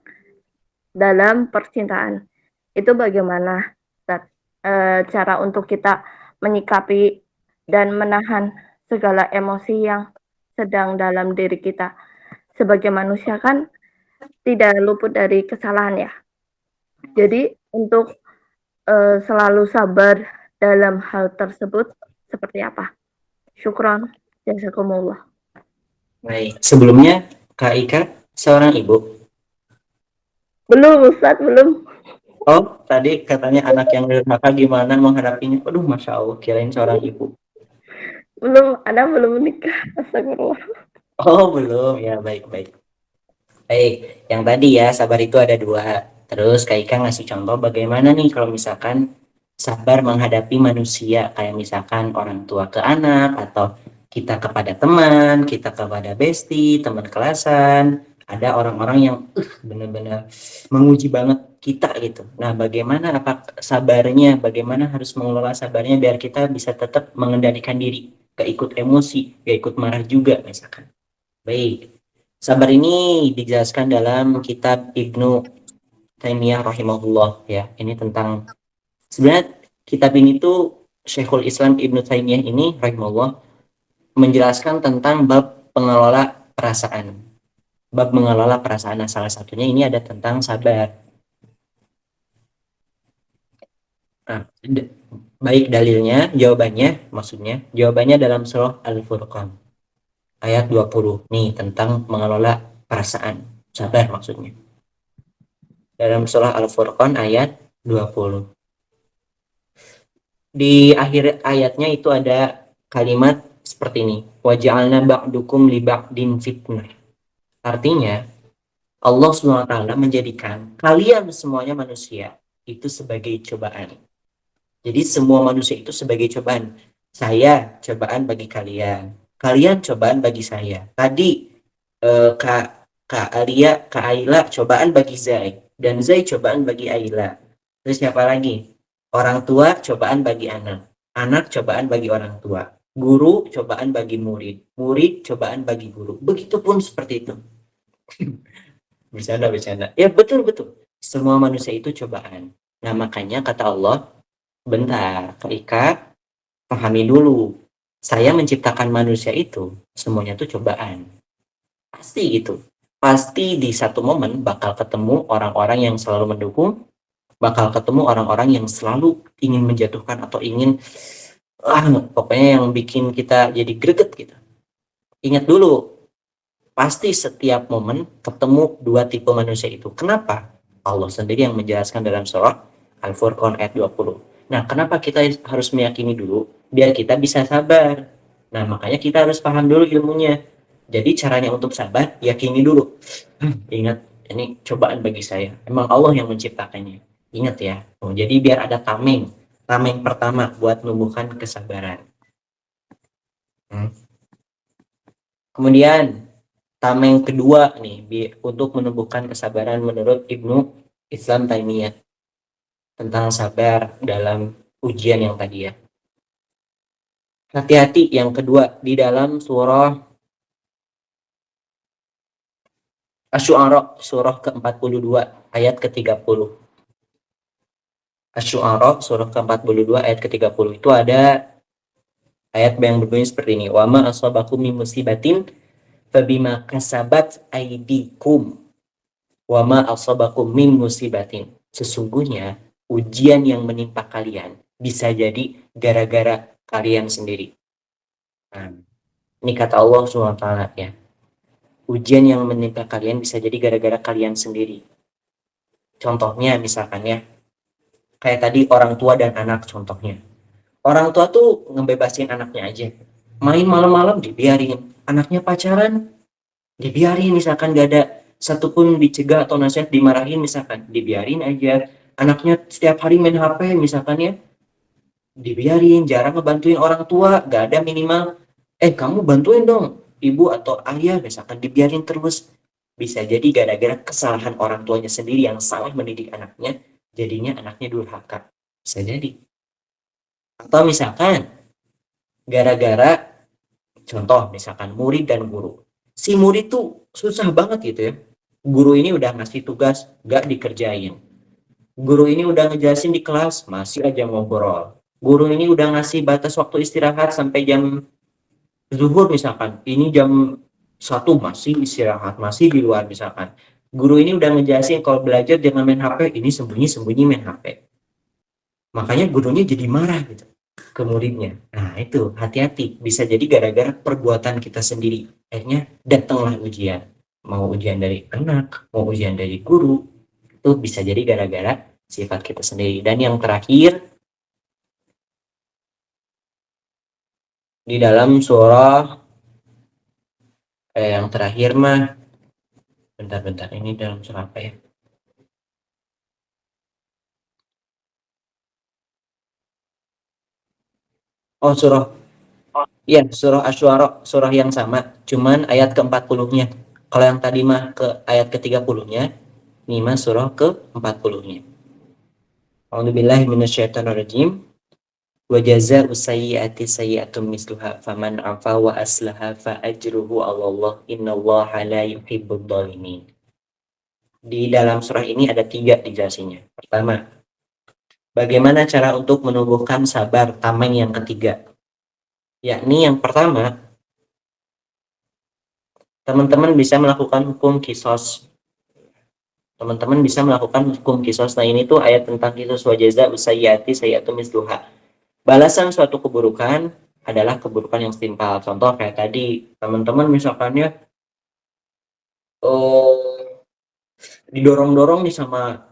dalam percintaan. Itu bagaimana cara untuk kita menyikapi dan menahan segala emosi yang sedang dalam diri kita. Sebagai manusia kan tidak luput dari kesalahan ya. Jadi untuk selalu sabar dalam hal tersebut seperti apa? Syukron, jazakumullah. Baik, sebelumnya Kak Ika seorang ibu? Belum Ustadz, belum. Oh, tadi katanya anak yang durhaka gimana menghadapinya? Aduh, Masya Allah, kirain seorang ibu. Belum, Ana belum menikah. Astagfirullah. Oh, belum. Ya, baik. Baik, yang tadi ya, sabar itu ada dua. Terus Kak Ika ngasih contoh bagaimana nih kalau misalkan sabar menghadapi manusia, kayak misalkan orang tua ke anak, atau kita kepada teman, kita kepada bestie, teman kelasan. Ada orang-orang yang benar-benar menguji banget kita gitu. Nah, bagaimana sabarnya, bagaimana harus mengelola sabarnya biar kita bisa tetap mengendalikan diri, gak ikut emosi, gak ikut marah juga misalkan. Baik, sabar ini dijelaskan dalam kitab Ibnu Taimiyah rahimahullah ya. Ini tentang, sebenarnya kitab ini tuh Syekhul Islam Ibnu Taimiyah ini rahimahullah menjelaskan tentang bab pengelola perasaan. Bab mengelola perasaan, nah, salah satunya ini ada tentang sabar. Nah, baik dalilnya, jawabannya dalam surah Al-Furqan ayat 20 nih, tentang mengelola perasaan, sabar maksudnya. Dalam surah Al-Furqan ayat 20. Di akhir ayatnya itu ada kalimat seperti ini, waja'alna ba'dukum li ba'din fitnah. Artinya Allah SWT menjadikan kalian semuanya manusia itu sebagai cobaan. Jadi semua manusia itu sebagai cobaan. Saya cobaan bagi kalian, kalian cobaan bagi saya. Tadi Kak Aila cobaan bagi Zai, dan Zai cobaan bagi Aila. Terus siapa lagi? Orang tua cobaan bagi anak, anak cobaan bagi orang tua, guru cobaan bagi murid, murid cobaan bagi guru. Begitupun seperti itu. Bercanda. Ya betul. Semua manusia itu cobaan. Nah, makanya kata Allah, bentar, Kak Ika, pahami dulu. saya menciptakan manusia itu semuanya tuh cobaan. Pasti gitu. Pasti di satu momen bakal ketemu orang-orang yang selalu mendukung, bakal ketemu orang-orang yang selalu ingin menjatuhkan atau ingin pokoknya yang bikin kita jadi greget gitu. Ingat dulu, pasti setiap momen ketemu dua tipe manusia itu. Kenapa? Allah sendiri yang menjelaskan dalam surah Al-Furqan ayat 20. Nah, kenapa kita harus meyakini dulu? Biar kita bisa sabar. Nah, makanya kita harus paham dulu ilmunya. Jadi caranya untuk sabar, yakini dulu. Ingat, ini cobaan bagi saya. Emang Allah yang menciptakannya. Ingat ya. Jadi biar ada tameng. Tameng pertama buat menumbuhkan kesabaran. Kemudian tameng kedua nih untuk menumbuhkan kesabaran menurut Ibnu Islam Taimiyah tentang sabar dalam ujian yang tadi ya. Hati-hati yang kedua di dalam surah Asy-Syu'ara surah ke-42 ayat ke-30. Asy-Syu'ara surah ke-42 ayat ke-30 itu ada ayat yang berbunyi seperti ini. Wa ma asabakum min musibatin fabima kasabat aydikum. Wa ma asabakum min musibatin. Sesungguhnya ujian yang menimpa kalian bisa jadi gara-gara kalian sendiri. Nah, ini kata Allah SWT ya. Ujian yang menimpa kalian bisa jadi gara-gara kalian sendiri. Contohnya misalkan ya, kayak tadi orang tua dan anak contohnya. Orang tua tuh ngebebasin anaknya aja. Main malam-malam dibiarin. Anaknya pacaran dibiarin misalkan, gak ada satupun dicegah atau nasihat, dimarahin misalkan, dibiarin aja. Anaknya setiap hari main HP misalkan ya, dibiarin, jarang ngebantuin orang tua, gak ada minimal kamu bantuin dong ibu atau ayah misalkan, dibiarin terus. Bisa jadi gara-gara kesalahan orang tuanya sendiri yang salah mendidik anaknya, jadinya anaknya durhaka. Bisa jadi. Atau misalkan gara-gara contoh misalkan murid dan guru. Si murid tuh susah banget gitu ya. Guru ini udah ngasih tugas, gak dikerjain. Guru ini udah ngejelasin di kelas, masih aja ngobrol. Guru ini udah ngasih batas waktu istirahat sampai jam zuhur misalkan. Ini jam 1 masih istirahat, masih di luar misalkan. Guru ini udah ngejelasin kalau belajar jangan main HP, ini sembunyi-sembunyi main HP. Makanya gurunya jadi marah gitu ke muridnya. Nah itu hati-hati, bisa jadi gara-gara perbuatan kita sendiri. Akhirnya datanglah ujian. Mau ujian dari anak, mau ujian dari guru, itu bisa jadi gara-gara sifat kita sendiri. Dan yang terakhir, di dalam surah yang terakhir mah, bentar, ini dalam surah apa ya? Oh surah Asy-Syu'ara, surah yang sama, cuman ayat ke-40-nya. Kalau yang tadi mah ke ayat ke-30-nya, ini mah surah ke-40-nya. A'udzubillahi minasyaitonirrajim. Wa jazaa'u sayyi'ati sayyi'atun misluha faman 'afa wa aslaha fa ajruhu 'ala Allah innallaha la yuhibbudz dzalimin. Di dalam surah ini ada 3 dijelasinnya. Pertama, bagaimana cara untuk menumbuhkan sabar, tameng yang ketiga. Yakni yang pertama, teman-teman bisa melakukan hukum kisos. Teman-teman bisa melakukan hukum kisos. Nah ini tuh ayat tentang kisos, wa jazaa'u sayyi'ati sayyi'atun misluha. Balasan suatu keburukan adalah keburukan yang setimpal. Contoh kayak tadi, teman-teman misalkannya didorong-dorong nih sama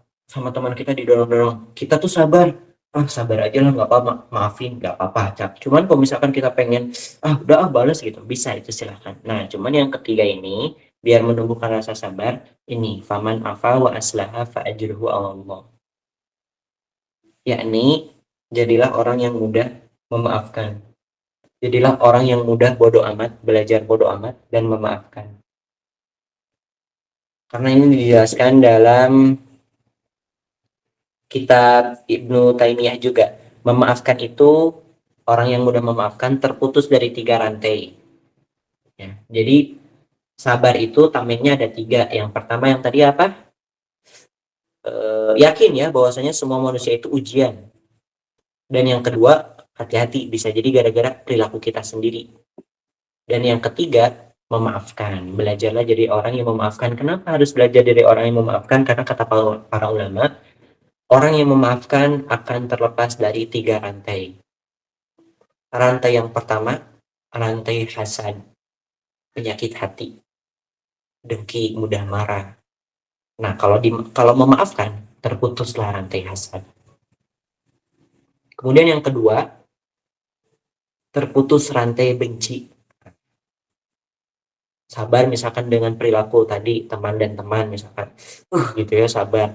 teman kita, didorong-dorong. Kita tuh sabar. Sabar aja lah, nggak apa-apa, maafin, nggak apa-apa. Cuman kalau misalkan kita pengen, udah balas gitu, bisa, itu silahkan. Nah, cuman yang ketiga ini, biar menumbuhkan rasa sabar, ini, faman afa wa aslaha fa ajruhu 'ala Allah. Yakni, jadilah orang yang mudah memaafkan. Jadilah orang yang mudah bodoh amat, belajar bodoh amat, dan memaafkan. Karena ini dijelaskan dalam kitab Ibnu Taimiyah juga. Memaafkan itu, orang yang mudah memaafkan terputus dari 3 rantai. Ya, jadi, sabar itu tamengnya ada 3. Yang pertama yang tadi apa? Yakin ya bahwasanya semua manusia itu ujian. Dan yang kedua, hati-hati, bisa jadi gara-gara perilaku kita sendiri. Dan yang ketiga, memaafkan. Belajarlah jadi orang yang memaafkan. Kenapa harus belajar dari orang yang memaafkan? Karena kata para ulama, orang yang memaafkan akan terlepas dari 3 rantai. Rantai yang pertama, rantai hasad, penyakit hati, dengki, mudah marah. Nah, kalau memaafkan, terputuslah rantai hasad. Kemudian yang kedua, terputus rantai benci. Sabar misalkan dengan perilaku tadi teman dan teman misalkan, gitu ya, sabar.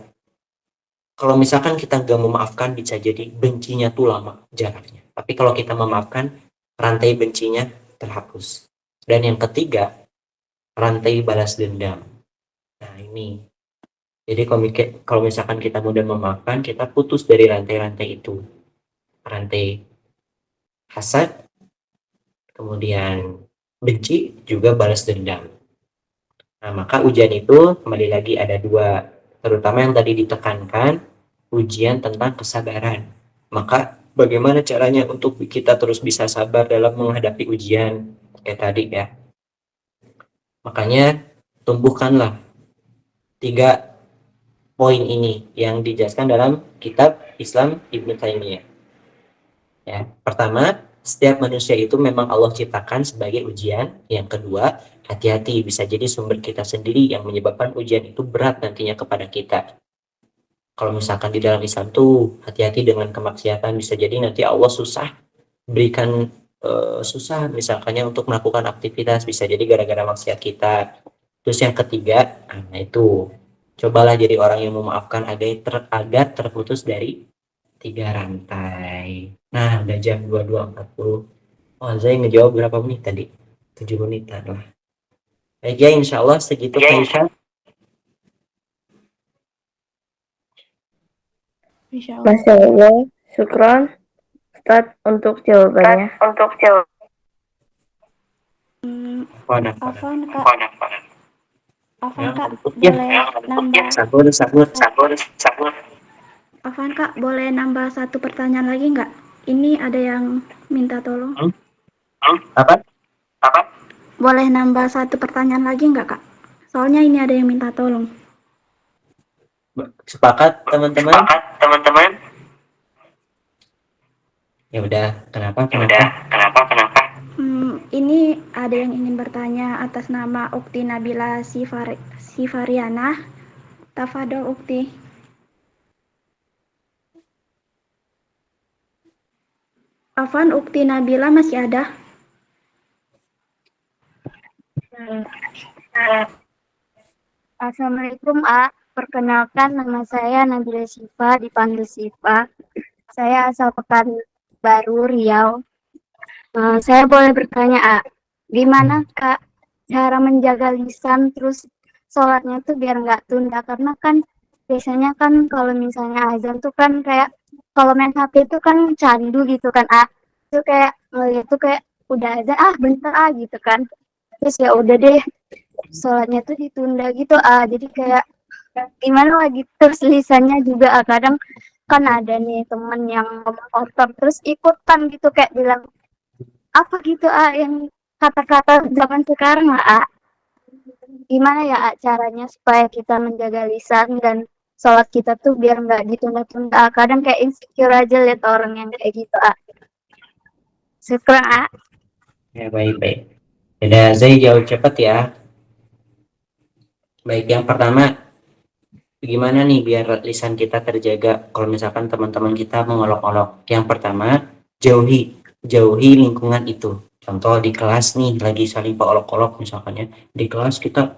Kalau misalkan kita nggak memaafkan, bisa jadi bencinya tuh lama jaraknya. Tapi kalau kita memaafkan, rantai bencinya terhapus. Dan yang ketiga, rantai balas dendam. Nah ini, jadi kalau misalkan kita mudah memaafkan, kita putus dari rantai-rantai itu. Rantai hasad, kemudian benci, juga balas dendam. Nah, maka ujian itu kembali lagi ada 2, terutama yang tadi ditekankan, ujian tentang kesabaran. Maka bagaimana caranya untuk kita terus bisa sabar dalam menghadapi ujian kayak tadi ya. Makanya tumbuhkanlah 3 poin ini yang dijelaskan dalam kitab Islam Ibnu Taimiyah. Ya, pertama, setiap manusia itu memang Allah ciptakan sebagai ujian. Yang kedua, hati-hati, bisa jadi sumber kita sendiri yang menyebabkan ujian itu berat nantinya kepada kita. Kalau misalkan di dalam Islam tuh hati-hati dengan kemaksiatan, bisa jadi nanti Allah susah berikan susah misalkannya untuk melakukan aktivitas, bisa jadi gara-gara maksiat kita. Terus yang ketiga, nah itu cobalah jadi orang yang memaafkan agar terputus dari 3 rantai. Nah, udah jam 22.40. Oh, saya ngejawab berapa menit tadi? 7 menitan lah. Baik ya, insya Allah segitu Kaisyah. Insya Allah. Masya Allah, syukron Ustaz untuk jawabannya. Afwan Kak, Afwan Kak, Ya, boleh nambah. sabar. Afwan Kak, boleh nambah 1 pertanyaan lagi nggak? Ini ada yang minta tolong. Apa? Boleh nambah 1 pertanyaan lagi nggak Kak? Soalnya ini ada yang minta tolong. Sepakat teman-teman? Ya udah, kenapa? Ini ada yang ingin bertanya atas nama Ukti Nabila Sifariana. Tafadol Ukti. Afwan, Ukti Nabila masih ada? Assalamualaikum, A. Perkenalkan, nama saya Nabila Sifa, dipanggil Sifa. Saya asal Pekanbaru, Riau. Saya boleh bertanya, A, gimana Kak cara menjaga lisan terus sholatnya tuh biar nggak tunda? Karena kan biasanya kan kalau misalnya azan tuh kan kayak kalau main HP itu kan candu gitu kan, A. Itu kayak ngeliat tuh kayak udah azan, bentar gitu kan. Terus ya udah deh, sholatnya tuh ditunda gitu, jadi kayak gimana lagi, terus lisannya juga kadang kan ada nih temen yang ngomong kotor terus ikutan gitu kayak bilang apa gitu, yang kata-kata zaman sekarang lah, gimana ya caranya supaya kita menjaga lisan dan sholat kita tuh biar nggak ditunda-tunda, kadang kayak insecure aja lihat orang yang kayak gitu, syukur. Ya, baik. Udah, saya jawab cepat ya. Baik, yang pertama, gimana nih biar lisan kita terjaga kalau misalkan teman-teman kita mengolok-olok? Yang pertama, jauhi lingkungan itu. Contoh di kelas nih lagi saling olok-olok misalkan ya. Di kelas kita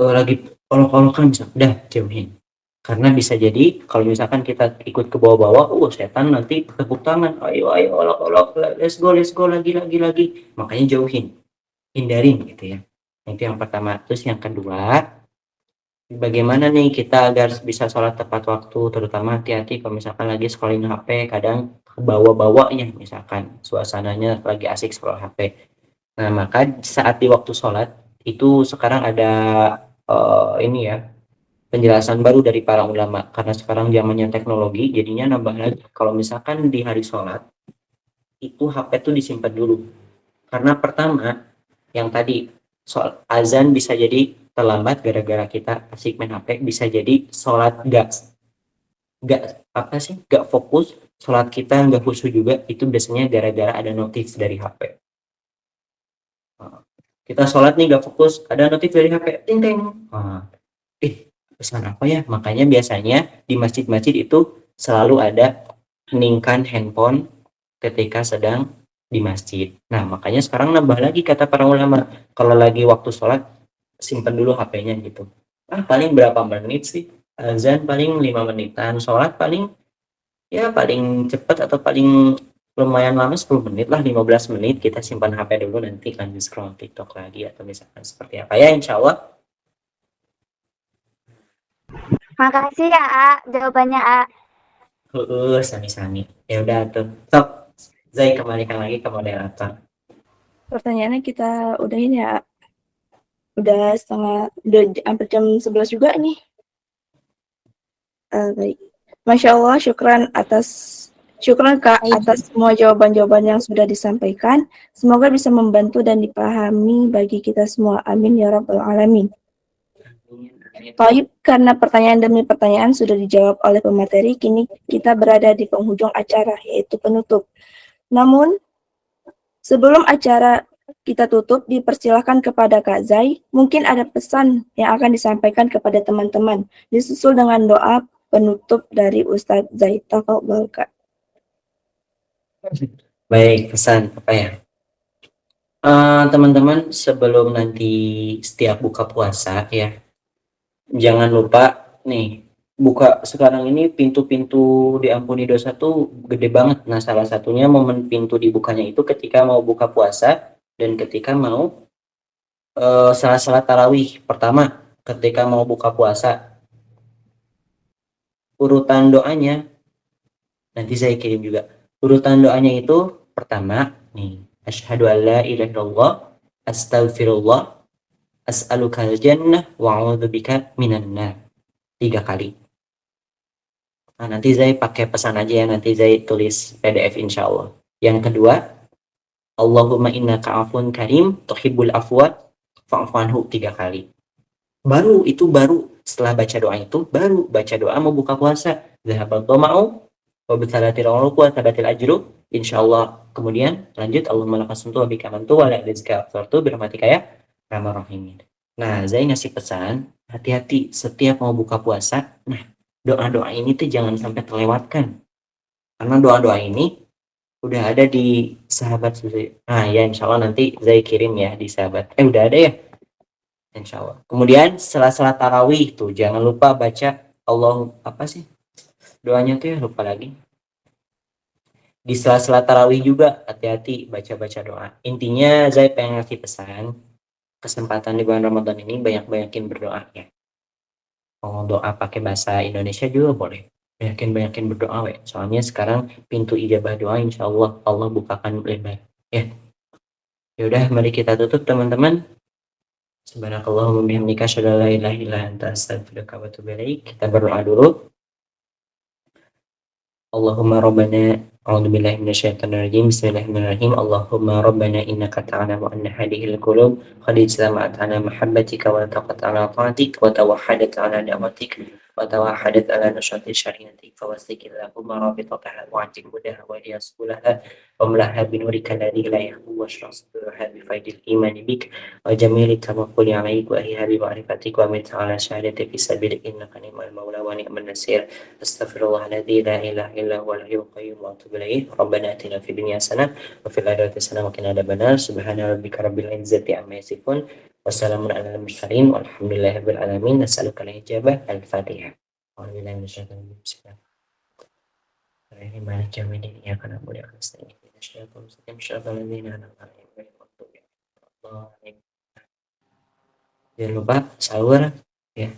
lagi olok-olokan, udah jauhin. Karena bisa jadi kalau misalkan kita ikut ke bawah-bawah, setan nanti tepuk tangan, ayo olok-olok, let's go lagi. Makanya jauhin, hindarin gitu ya. Itu yang pertama. Terus yang kedua, bagaimana nih kita agar bisa sholat tepat waktu, terutama hati-hati kalau misalkan lagi scrolling HP, kadang kebawa-bawa ya, misalkan suasananya lagi asik scroll HP. Nah, maka saat di waktu sholat itu sekarang ada ini ya, penjelasan baru dari para ulama, karena sekarang zamannya teknologi, jadinya nambah lagi kalau misalkan di hari sholat itu HP tuh disimpan dulu. Karena pertama, yang tadi soal azan bisa jadi terlambat gara-gara kita asik main HP, bisa jadi sholat gak fokus, sholat kita nggak khusyuk juga, itu biasanya gara-gara ada notif dari HP. Kita sholat nih gak fokus, ada notif dari HP, ting ting. Pesan apa ya? Makanya biasanya di masjid-masjid itu selalu ada heningkan handphone ketika sedang di masjid. Nah, makanya sekarang nambah lagi kata para ulama, kalau lagi waktu sholat simpan dulu HP-nya gitu. Paling berapa menit sih? Azan paling 5 menitan, sholat paling cepat atau paling lumayan lama 10 menit lah, 15 menit kita simpan HP dulu, nanti lanjut scroll TikTok lagi atau misalkan seperti apa ya, insya Allah. Makasih ya, A. Jawabannya, A. Sani-sani. Ya udah tuh. Stop. Zai, kembalikan lagi ke moderator. Pertanyaannya kita udahin ya. Udah hampir jam 11 juga nih. Baik. Masya Allah, syukran Kak atas semua jawaban-jawaban yang sudah disampaikan. Semoga bisa membantu dan dipahami bagi kita semua. Amin ya Rabbal Alamin. Baik, karena pertanyaan demi pertanyaan sudah dijawab oleh pemateri, kini kita berada di penghujung acara, yaitu penutup. Namun, sebelum acara kita tutup, dipersilakan kepada Kak Zai, mungkin ada pesan yang akan disampaikan kepada teman-teman, disusul dengan doa penutup dari Ustadz Zai. Tafadhol, Kak. Baik, pesan apa ya? Teman-teman, sebelum nanti setiap buka puasa ya, jangan lupa nih, buka sekarang ini pintu-pintu diampuni dosa tuh gede banget. Nah, salah satunya momen pintu dibukanya itu ketika mau buka puasa dan ketika mau salat tarawih. Pertama, ketika mau buka puasa, urutan doanya nanti saya kirim juga. Urutan doanya itu pertama nih, asyhadu alla ilaha illallah, astaghfirullah, as'alukal jannah wa a'udzubika minan nar. 3 kali. Nah, nanti saya pakai pesan aja ya, nanti saya tulis PDF insya Allah. Yang kedua, Allahumma innaka afun karim tuhibbul afwa fa'fu anhu, 3 kali. Baru setelah baca doa itu, baru baca doa mau buka puasa. Zahabat dhama'u wa bitalatil uruq wa thabatil ajru, insyaallah. Kemudian lanjut, Allahumma lakasuntu wa bikamantu wa la rizqa aftartu birahmatika ya rahman rahimin. Nah, saya ngasih pesan, hati-hati setiap mau buka puasa. Nah, doa-doa ini tuh jangan sampai terlewatkan. Karena doa-doa ini udah ada di sahabat. Nah, ya insya Allah nanti saya kirim ya di sahabat. Udah ada ya? Insya Allah. Kemudian setelah tarawih tuh jangan lupa baca Allah apa sih doanya tuh ya, lupa lagi. Di setelah tarawih juga hati-hati baca-baca doa. Intinya saya pengen ngasih pesan, kesempatan di bulan Ramadan ini banyak-banyakin berdoa ya. Mau doa pakai bahasa Indonesia juga boleh. Banyakin berdoa we. Soalnya sekarang pintu ijabah doa insya Allah Allah bukakan lebar ya. Yaudah, mari kita tutup teman-teman. Subhanakallahumma bihamdika asyhadu an la ilaha illa anta astaghfiruka wa atubu ilaik. Kita berdoa dulu. Allahumma rabbana a'udzubillahi minasyaitonir rajim. Bismillahirrahmanirrahim. Allahumma rabbana innaka ta'lamu anna hadhil qulub qad ijtama'at ala mahabbatika wa taqat ala ta'atik wa tawahhadat ala ni'matik wa tawahhadat ala nusrati syariatik fawasik Allahumma rabitataha wa antik hudaha wa liyasulaha wa mlaha binurika alladhi la yahbu wa shrah sadruha bi faidil imani bik wa jamili tawakkuli alaik wa hihabi ma'rifatik wa min ta'ala syahadati fi sabilik innaka ni'mal maula wa ni'man nasir. Astaghfirullahaladzim la ilaha illa huwal hayyul qayyum wa atubu ilaih. Rabbana atina fid dunya hasanah wa fil akhirati hasanah wa qina adzabannar. Subhana rabbika rabbil izzati amma yasifun. Wassalamun alal mursalin walhamdulillahi rabbil alamin. Nas'aluka al-ijabah. Al-Fatihah. A'udzubillahi minasyaitonir rajim. Bismillahirrahmanirrahim. Maliki yaumiddin. Iyyaka na'budu wa iyyaka nasta'in. Ihdinas siratal mustaqim. Shiratal ladzina an'amta 'alaihim ghairil maghdubi 'alaihim waladdallin. Jangan lupa sahur ya.